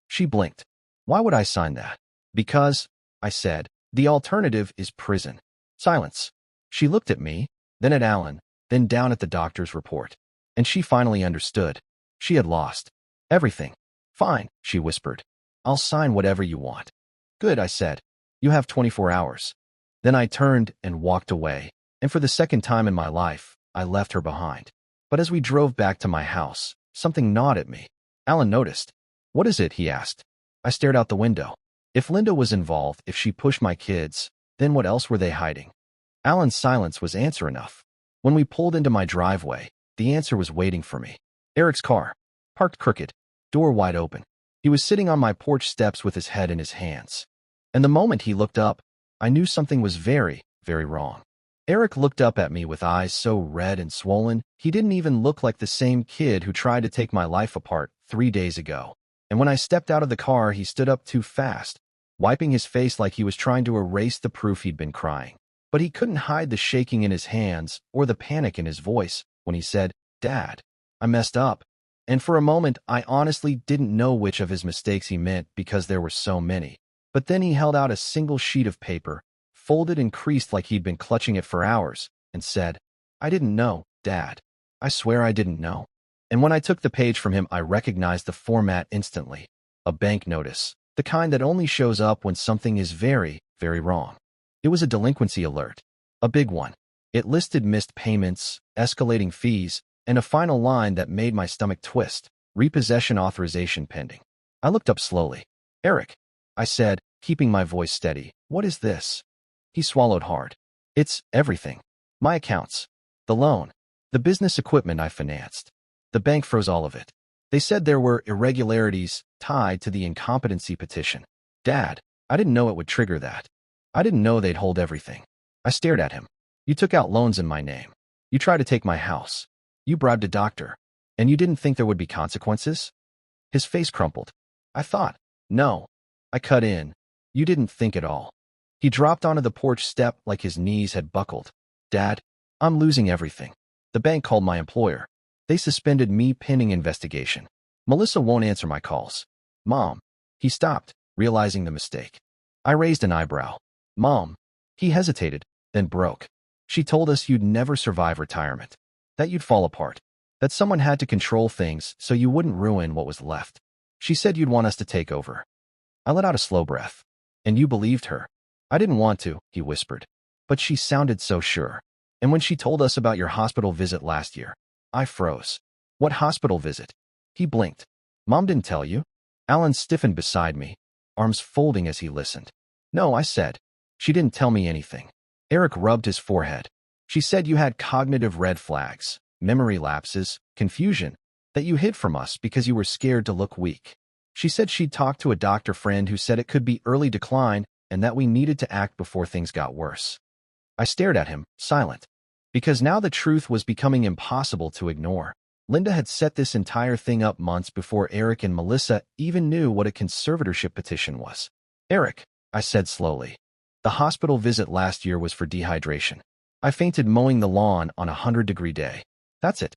She blinked. Why would I sign that? Because, I said, the alternative is prison. Silence. She looked at me, then at Alan, then down at the doctor's report. And she finally understood. She had lost. Everything. Fine, she whispered. I'll sign whatever you want. Good, I said. You have 24 hours. Then I turned and walked away, and for the second time in my life, I left her behind. But as we drove back to my house, something gnawed at me. Alan noticed. What is it? He asked. I stared out the window. If Linda was involved, if she pushed my kids, then what else were they hiding? Alan's silence was answer enough. When we pulled into my driveway, the answer was waiting for me. Eric's car, parked crooked, door wide open. He was sitting on my porch steps with his head in his hands. And the moment he looked up, I knew something was very, very wrong. Eric looked up at me with eyes so red and swollen, he didn't even look like the same kid who tried to take my life apart 3 days ago. And when I stepped out of the car, he stood up too fast, wiping his face like he was trying to erase the proof he'd been crying. But he couldn't hide the shaking in his hands or the panic in his voice when he said, Dad, I messed up. And for a moment, I honestly didn't know which of his mistakes he meant because there were so many. But then he held out a single sheet of paper, folded and creased like he'd been clutching it for hours, and said, I didn't know, Dad. I swear I didn't know. And when I took the page from him, I recognized the format instantly. A bank notice, the kind that only shows up when something is very, very wrong. It was a delinquency alert, a big one. It listed missed payments, escalating fees, and a final line that made my stomach twist, repossession authorization pending. I looked up slowly. Eric, I said, keeping my voice steady, what is this? He swallowed hard. It's everything. My accounts, the loan, the business equipment I financed. The bank froze all of it. They said there were irregularities tied to the incompetency petition. Dad, I didn't know it would trigger that. I didn't know they'd hold everything. I stared at him. You took out loans in my name. You tried to take my house. You bribed a doctor. And you didn't think there would be consequences? His face crumpled. I thought, no. I cut in. You didn't think at all. He dropped onto the porch step like his knees had buckled. Dad, I'm losing everything. The bank called my employer. They suspended me pending investigation. Melissa won't answer my calls. Mom. He stopped, realizing the mistake. I raised an eyebrow. Mom. He hesitated, then broke. She told us you'd never survive retirement. That you'd fall apart. That someone had to control things so you wouldn't ruin what was left. She said you'd want us to take over. I let out a slow breath. And you believed her. I didn't want to, he whispered. But she sounded so sure. And when she told us about your hospital visit last year, I froze. What hospital visit? He blinked. Mom didn't tell you? Alan stiffened beside me, arms folding as he listened. No, I said. She didn't tell me anything. Eric rubbed his forehead. She said you had cognitive red flags, memory lapses, confusion, that you hid from us because you were scared to look weak. She said she'd talked to a doctor friend who said it could be early decline and that we needed to act before things got worse. I stared at him, silent. Because now the truth was becoming impossible to ignore. Linda had set this entire thing up months before Eric and Melissa even knew what a conservatorship petition was. Eric, I said slowly. The hospital visit last year was for dehydration. I fainted mowing the lawn on a 100-degree day. That's it.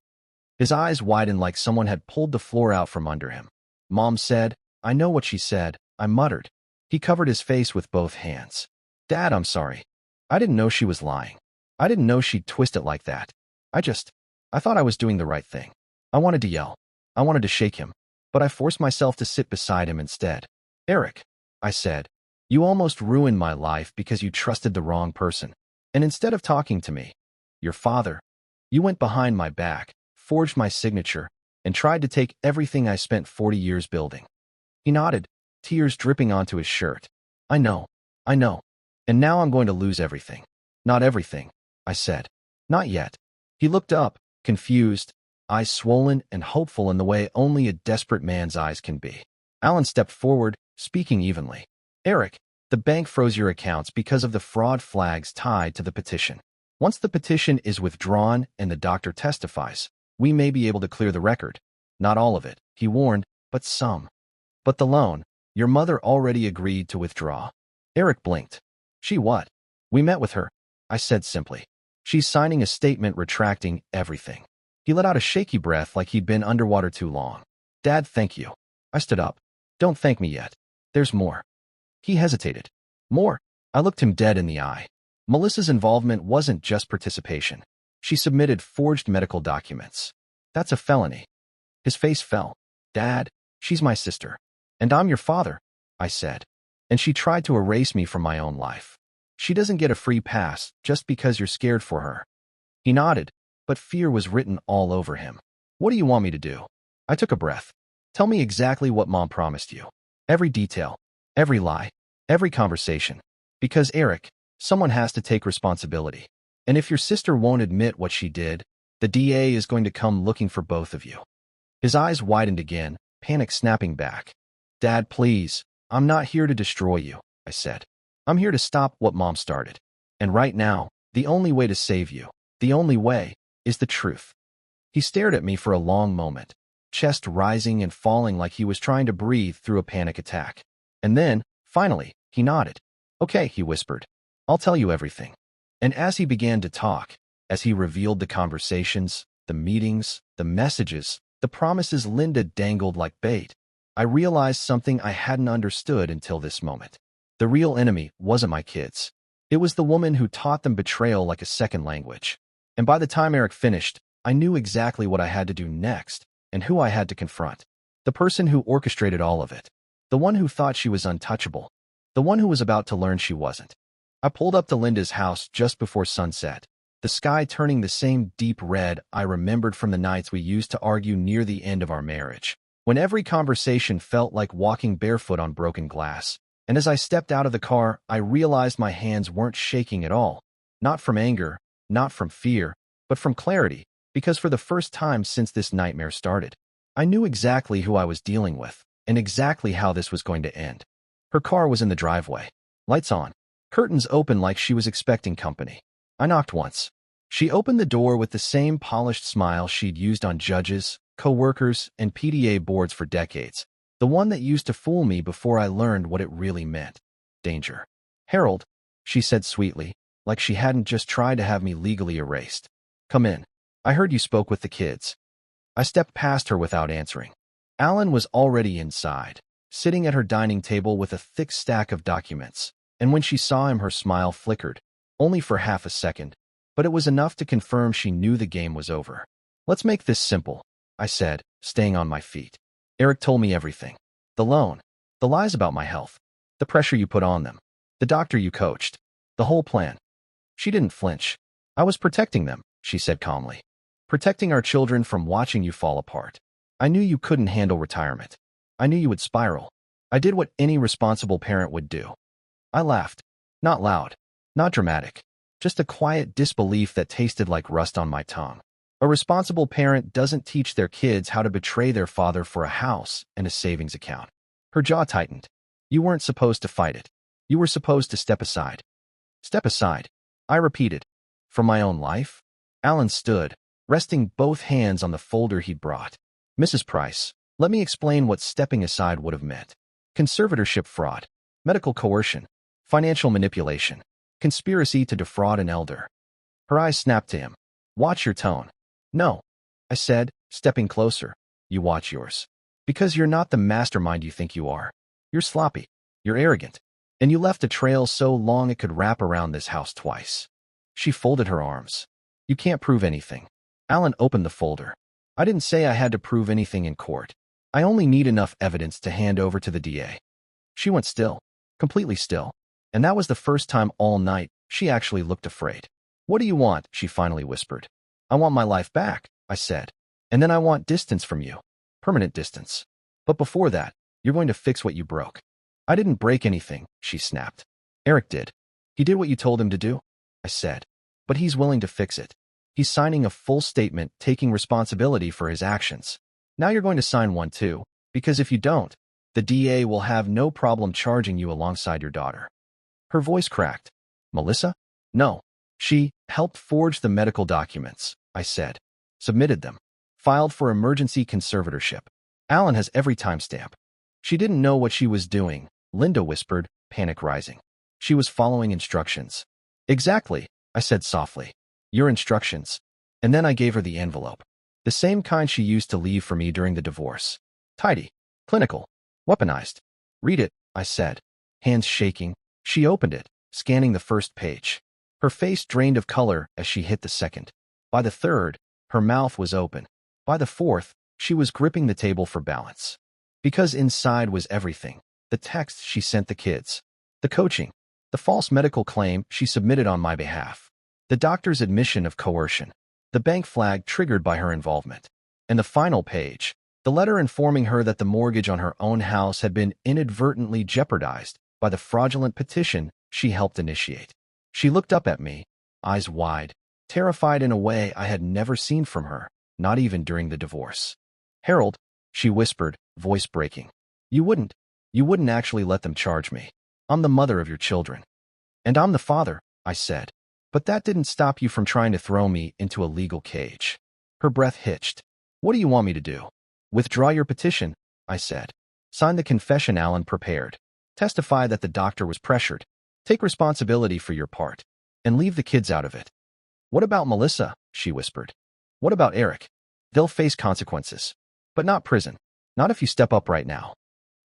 His eyes widened like someone had pulled the floor out from under him. Mom said, I know what she said, I muttered. He covered his face with both hands. Dad, I'm sorry. I didn't know she was lying. I didn't know she'd twist it like that. I thought I was doing the right thing. I wanted to yell. I wanted to shake him. But I forced myself to sit beside him instead. Eric, I said, you almost ruined my life because you trusted the wrong person. And instead of talking to me, your father, you went behind my back, forged my signature, and tried to take everything I spent 40 years building. He nodded, tears dripping onto his shirt. I know. And now I'm going to lose everything. Not everything, I said. Not yet. He looked up, confused, eyes swollen and hopeful in the way only a desperate man's eyes can be. Alan stepped forward, speaking evenly. Eric, the bank froze your accounts because of the fraud flags tied to the petition. Once the petition is withdrawn and the doctor testifies, we may be able to clear the record. Not all of it, he warned, but some. But the loan, your mother already agreed to withdraw. Eric blinked. She what? We met with her, I said simply. She's signing a statement retracting everything. He let out a shaky breath like he'd been underwater too long. Dad, thank you. I stood up. Don't thank me yet. There's more. He hesitated. More? I looked him dead in the eye. Melissa's involvement wasn't just participation. She submitted forged medical documents. That's a felony. His face fell. Dad, she's my sister. And I'm your father, I said. And she tried to erase me from my own life. She doesn't get a free pass just because you're scared for her. He nodded, but fear was written all over him. What do you want me to do? I took a breath. Tell me exactly what Mom promised you. Every detail, every lie, every conversation. Because Eric, someone has to take responsibility. And if your sister won't admit what she did, the DA is going to come looking for both of you. His eyes widened again, panic snapping back. Dad, please, I'm not here to destroy you, I said. I'm here to stop what Mom started. And right now, the only way to save you, the only way, is the truth. He stared at me for a long moment, chest rising and falling like he was trying to breathe through a panic attack. And then, finally, he nodded. Okay, he whispered. I'll tell you everything. And as he began to talk, as he revealed the conversations, the meetings, the messages, the promises Linda dangled like bait, I realized something I hadn't understood until this moment. The real enemy wasn't my kids. It was the woman who taught them betrayal like a second language. And by the time Eric finished, I knew exactly what I had to do next and who I had to confront. The person who orchestrated all of it. The one who thought she was untouchable. The one who was about to learn she wasn't. I pulled up to Linda's house just before sunset, the sky turning the same deep red I remembered from the nights we used to argue near the end of our marriage, when every conversation felt like walking barefoot on broken glass. And as I stepped out of the car, I realized my hands weren't shaking at all. Not from anger, not from fear, but from clarity, because for the first time since this nightmare started, I knew exactly who I was dealing with and exactly how this was going to end. Her car was in the driveway, lights on, curtains open like she was expecting company. I knocked once. She opened the door with the same polished smile she'd used on judges, co-workers, and PDA boards for decades. The one that used to fool me before I learned what it really meant. Danger. Harold, she said sweetly, like she hadn't just tried to have me legally erased. Come in. I heard you spoke with the kids. I stepped past her without answering. Alan was already inside, sitting at her dining table with a thick stack of documents, and when she saw him her smile flickered, only for half a second, but it was enough to confirm she knew the game was over. Let's make this simple, I said, staying on my feet. Eric told me everything. The loan, the lies about my health, the pressure you put on them, the doctor you coached, the whole plan. She didn't flinch. I was protecting them, she said calmly. Protecting our children from watching you fall apart. I knew you couldn't handle retirement. I knew you would spiral. I did what any responsible parent would do. I laughed. Not loud, not dramatic, just a quiet disbelief that tasted like rust on my tongue. A responsible parent doesn't teach their kids how to betray their father for a house and a savings account. Her jaw tightened. You weren't supposed to fight it. You were supposed to step aside. Step aside, I repeated. For my own life? Alan stood, resting both hands on the folder he'd brought. Mrs. Price, let me explain what stepping aside would have meant. Conservatorship fraud, medical coercion, financial manipulation, conspiracy to defraud an elder. Her eyes snapped to him. Watch your tone. No, I said, stepping closer. You watch yours. Because you're not the mastermind you think you are. You're sloppy. You're arrogant. And you left a trail so long it could wrap around this house twice. She folded her arms. You can't prove anything. Alan opened the folder. I didn't say I had to prove anything in court. I only need enough evidence to hand over to the DA. She went still, completely still. And that was the first time all night she actually looked afraid. What do you want? She finally whispered. I want my life back, I said. And then I want distance from you. Permanent distance. But before that, you're going to fix what you broke. I didn't break anything, she snapped. Eric did. He did what you told him to do, I said. But he's willing to fix it. He's signing a full statement taking responsibility for his actions. Now you're going to sign one too, because if you don't, the DA will have no problem charging you alongside your daughter. Her voice cracked. Melissa? No. She helped forge the medical documents, I said. Submitted them. Filed for emergency conservatorship. Alan has every timestamp. She didn't know what she was doing, Linda whispered, panic rising. She was following instructions. Exactly, I said softly. Your instructions. And then I gave her the envelope. The same kind she used to leave for me during the divorce. Tidy. Clinical. Weaponized. Read it, I said. Hands shaking, she opened it, scanning the first page. Her face drained of color as she hit the second. By the third, her mouth was open. By the fourth, she was gripping the table for balance. Because inside was everything. The text she sent the kids. The coaching. The false medical claim she submitted on my behalf. The doctor's admission of coercion. The bank flag triggered by her involvement. And the final page. The letter informing her that the mortgage on her own house had been inadvertently jeopardized by the fraudulent petition she helped initiate. She looked up at me, eyes wide, terrified in a way I had never seen from her, not even during the divorce. Harold, she whispered, voice breaking. You wouldn't actually let them charge me. I'm the mother of your children. And I'm the father, I said. But that didn't stop you from trying to throw me into a legal cage. Her breath hitched. What do you want me to do? Withdraw your petition, I said. Sign the confession Alan prepared. Testify that the doctor was pressured. Take responsibility for your part. And leave the kids out of it. What about Melissa? She whispered. What about Eric? They'll face consequences. But not prison. Not if you step up right now.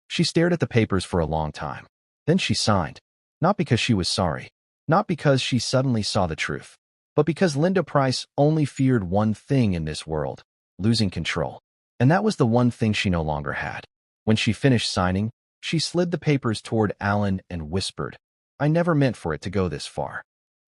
She stared at the papers for a long time. Then she signed. Not because she was sorry. Not because she suddenly saw the truth. But because Linda Price only feared one thing in this world. Losing control. And that was the one thing she no longer had. When she finished signing, she slid the papers toward Alan and whispered, I never meant for it to go this far.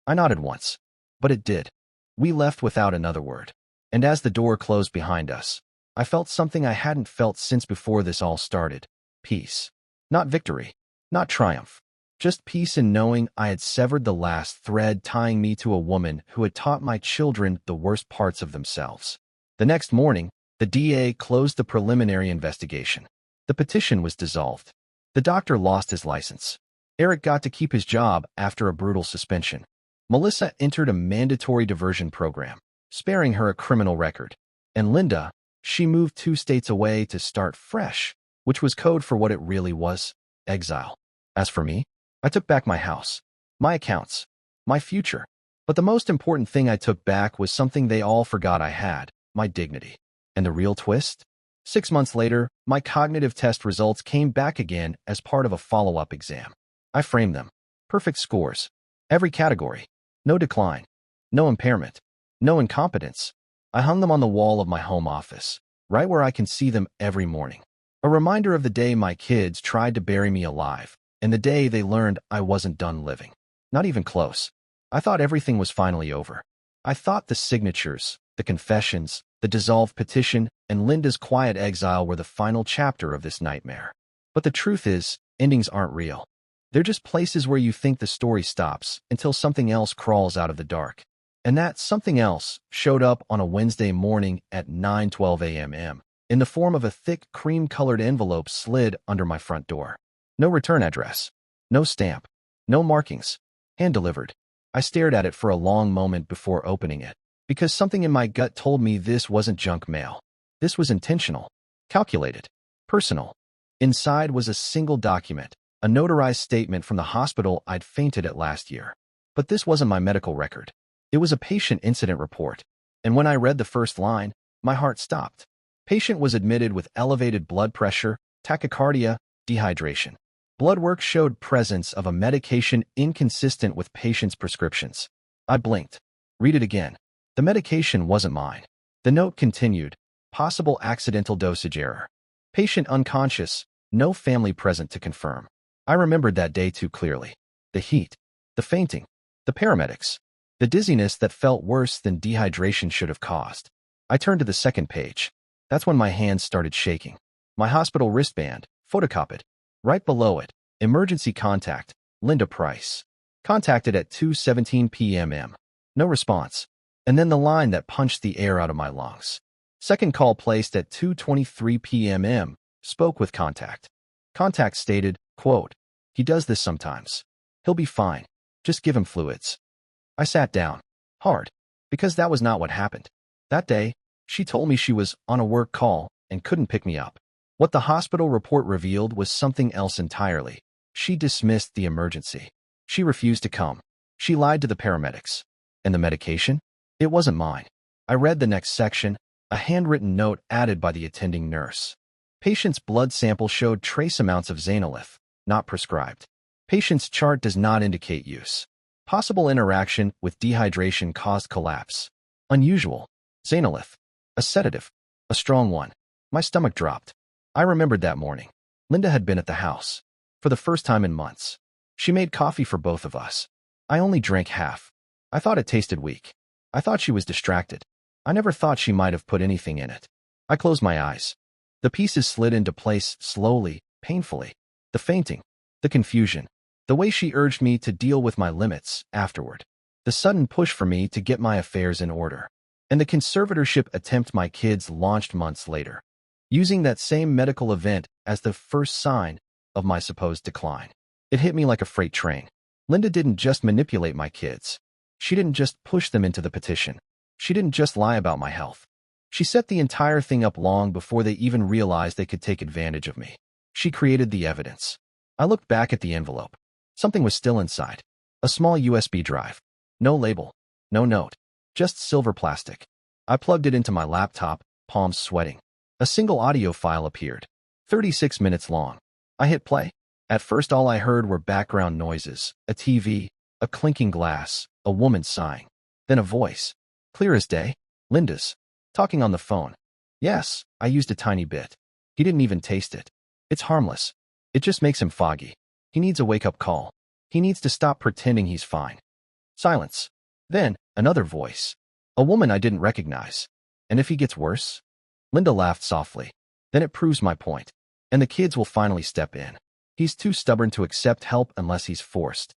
I nodded once. But it did. We left without another word. And as the door closed behind us, I felt something I hadn't felt since before this all started. Peace. Not victory. Not triumph. Just peace in knowing I had severed the last thread tying me to a woman who had taught my children the worst parts of themselves. The next morning, the DA closed the preliminary investigation. The petition was dissolved. The doctor lost his license. Eric got to keep his job after a brutal suspension. Melissa entered a mandatory diversion program, sparing her a criminal record. And Linda, she moved 2 states away to start fresh, which was code for what it really was, exile. As for me, I took back my house, my accounts, my future. But the most important thing I took back was something they all forgot I had, my dignity. And the real twist? 6 months later, my cognitive test results came back again as part of a follow-up exam. I framed them. Perfect scores. Every category. No decline. No impairment. No incompetence. I hung them on the wall of my home office, right where I can see them every morning. A reminder of the day my kids tried to bury me alive, and the day they learned I wasn't done living. Not even close. I thought everything was finally over. I thought the signatures, the confessions, the dissolved petition, and Linda's quiet exile were the final chapter of this nightmare. But the truth is, endings aren't real. They're just places where you think the story stops until something else crawls out of the dark. And that something else showed up on a Wednesday morning at 9:12 a.m. in the form of a thick cream-colored envelope slid under my front door. No return address. No stamp. No markings. Hand-delivered. I stared at it for a long moment before opening it, because something in my gut told me this wasn't junk mail. This was intentional, calculated, personal. Inside was a single document, a notarized statement from the hospital I'd fainted at last year. But this wasn't my medical record. It was a patient incident report, and when I read the first line, my heart stopped. Patient was admitted with elevated blood pressure, tachycardia, dehydration. Blood work showed presence of a medication inconsistent with patient's prescriptions. I blinked. Read it again. The medication wasn't mine. The note continued, possible accidental dosage error. Patient unconscious, no family present to confirm. I remembered that day too clearly. The heat, the fainting, the paramedics, the dizziness that felt worse than dehydration should have caused. I turned to the second page. That's when my hands started shaking. My hospital wristband, photocopied. Right below it, emergency contact, Linda Price. Contacted at 2:17 p.m. No response. And then the line that punched the air out of my lungs. Second call placed at 2:23 p.m. Spoke with contact. Contact stated, quote, "He does this sometimes. He'll be fine. Just give him fluids." I sat down. Hard. Because that was not what happened. That day, she told me she was on a work call and couldn't pick me up. What the hospital report revealed was something else entirely. She dismissed the emergency. She refused to come. She lied to the paramedics. And the medication? It wasn't mine. I read the next section, a handwritten note added by the attending nurse. Patient's blood sample showed trace amounts of Zanolith, not prescribed. Patient's chart does not indicate use. Possible interaction with dehydration caused collapse. Unusual. Zanolith. A sedative. A strong one. My stomach dropped. I remembered that morning. Linda had been at the house. For the first time in months. She made coffee for both of us. I only drank half. I thought it tasted weak. I thought she was distracted. I never thought she might have put anything in it. I closed my eyes. The pieces slid into place slowly, painfully. The fainting. The confusion. The way she urged me to deal with my limits afterward. The sudden push for me to get my affairs in order. And the conservatorship attempt my kids launched months later. Using that same medical event as the first sign of my supposed decline. It hit me like a freight train. Linda didn't just manipulate my kids. She didn't just push them into the petition. She didn't just lie about my health. She set the entire thing up long before they even realized they could take advantage of me. She created the evidence. I looked back at the envelope. Something was still inside. A small USB drive. No label. No note. Just silver plastic. I plugged it into my laptop, palms sweating. A single audio file appeared. 36 minutes long. I hit play. At first all I heard were background noises, a TV, a clinking glass, a woman sighing. Then a voice. Clear as day. Linda's. Talking on the phone. Yes, I used a tiny bit. He didn't even taste it. It's harmless. It just makes him foggy. He needs a wake-up call. He needs to stop pretending he's fine. Silence. Then, another voice. A woman I didn't recognize. And if he gets worse? Linda laughed softly. Then it proves my point. And the kids will finally step in. He's too stubborn to accept help unless he's forced.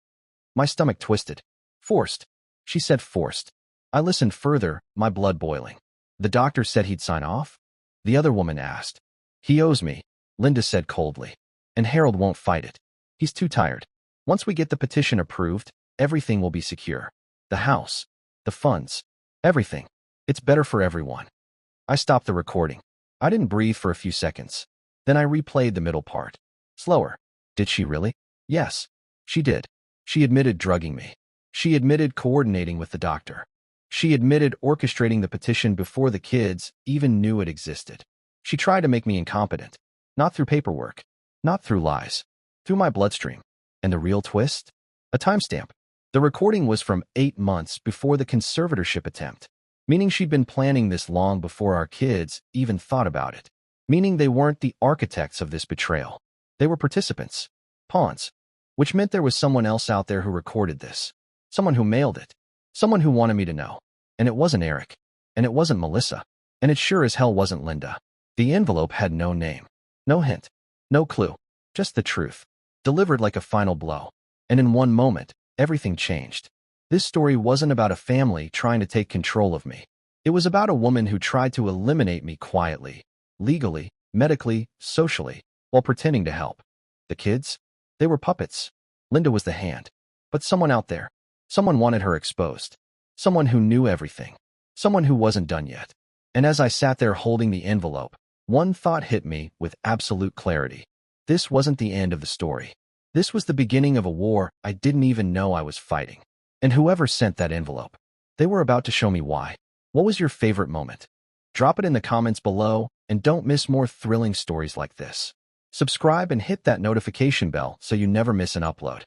My stomach twisted. Forced. She said forced. I listened further, my blood boiling. The doctor said he'd sign off? The other woman asked. He owes me, Linda said coldly. And Harold won't fight it. He's too tired. Once we get the petition approved, everything will be secure. The house. The funds. Everything. It's better for everyone. I stopped the recording. I didn't breathe for a few seconds. Then I replayed the middle part. Slower. Did she really? Yes. She did. She admitted drugging me. She admitted coordinating with the doctor. She admitted orchestrating the petition before the kids even knew it existed. She tried to make me incompetent. Not through paperwork. Not through lies. Through my bloodstream. And the real twist? A timestamp. The recording was from 8 months before the conservatorship attempt. Meaning she'd been planning this long before our kids even thought about it. Meaning they weren't the architects of this betrayal. They were participants. Pawns. Which meant there was someone else out there who recorded this. Someone who mailed it. Someone who wanted me to know. And it wasn't Eric. And it wasn't Melissa. And it sure as hell wasn't Linda. The envelope had no name. No hint. No clue. Just the truth. Delivered like a final blow. And in one moment, everything changed. This story wasn't about a family trying to take control of me. It was about a woman who tried to eliminate me quietly, legally, medically, socially, while pretending to help. The kids? They were puppets. Linda was the hand. But someone out there. Someone wanted her exposed. Someone who knew everything. Someone who wasn't done yet. And as I sat there holding the envelope, one thought hit me with absolute clarity. This wasn't the end of the story. This was the beginning of a war I didn't even know I was fighting. And whoever sent that envelope, they were about to show me why. What was your favorite moment? Drop it in the comments below, and don't miss more thrilling stories like this. Subscribe and hit that notification bell so you never miss an upload.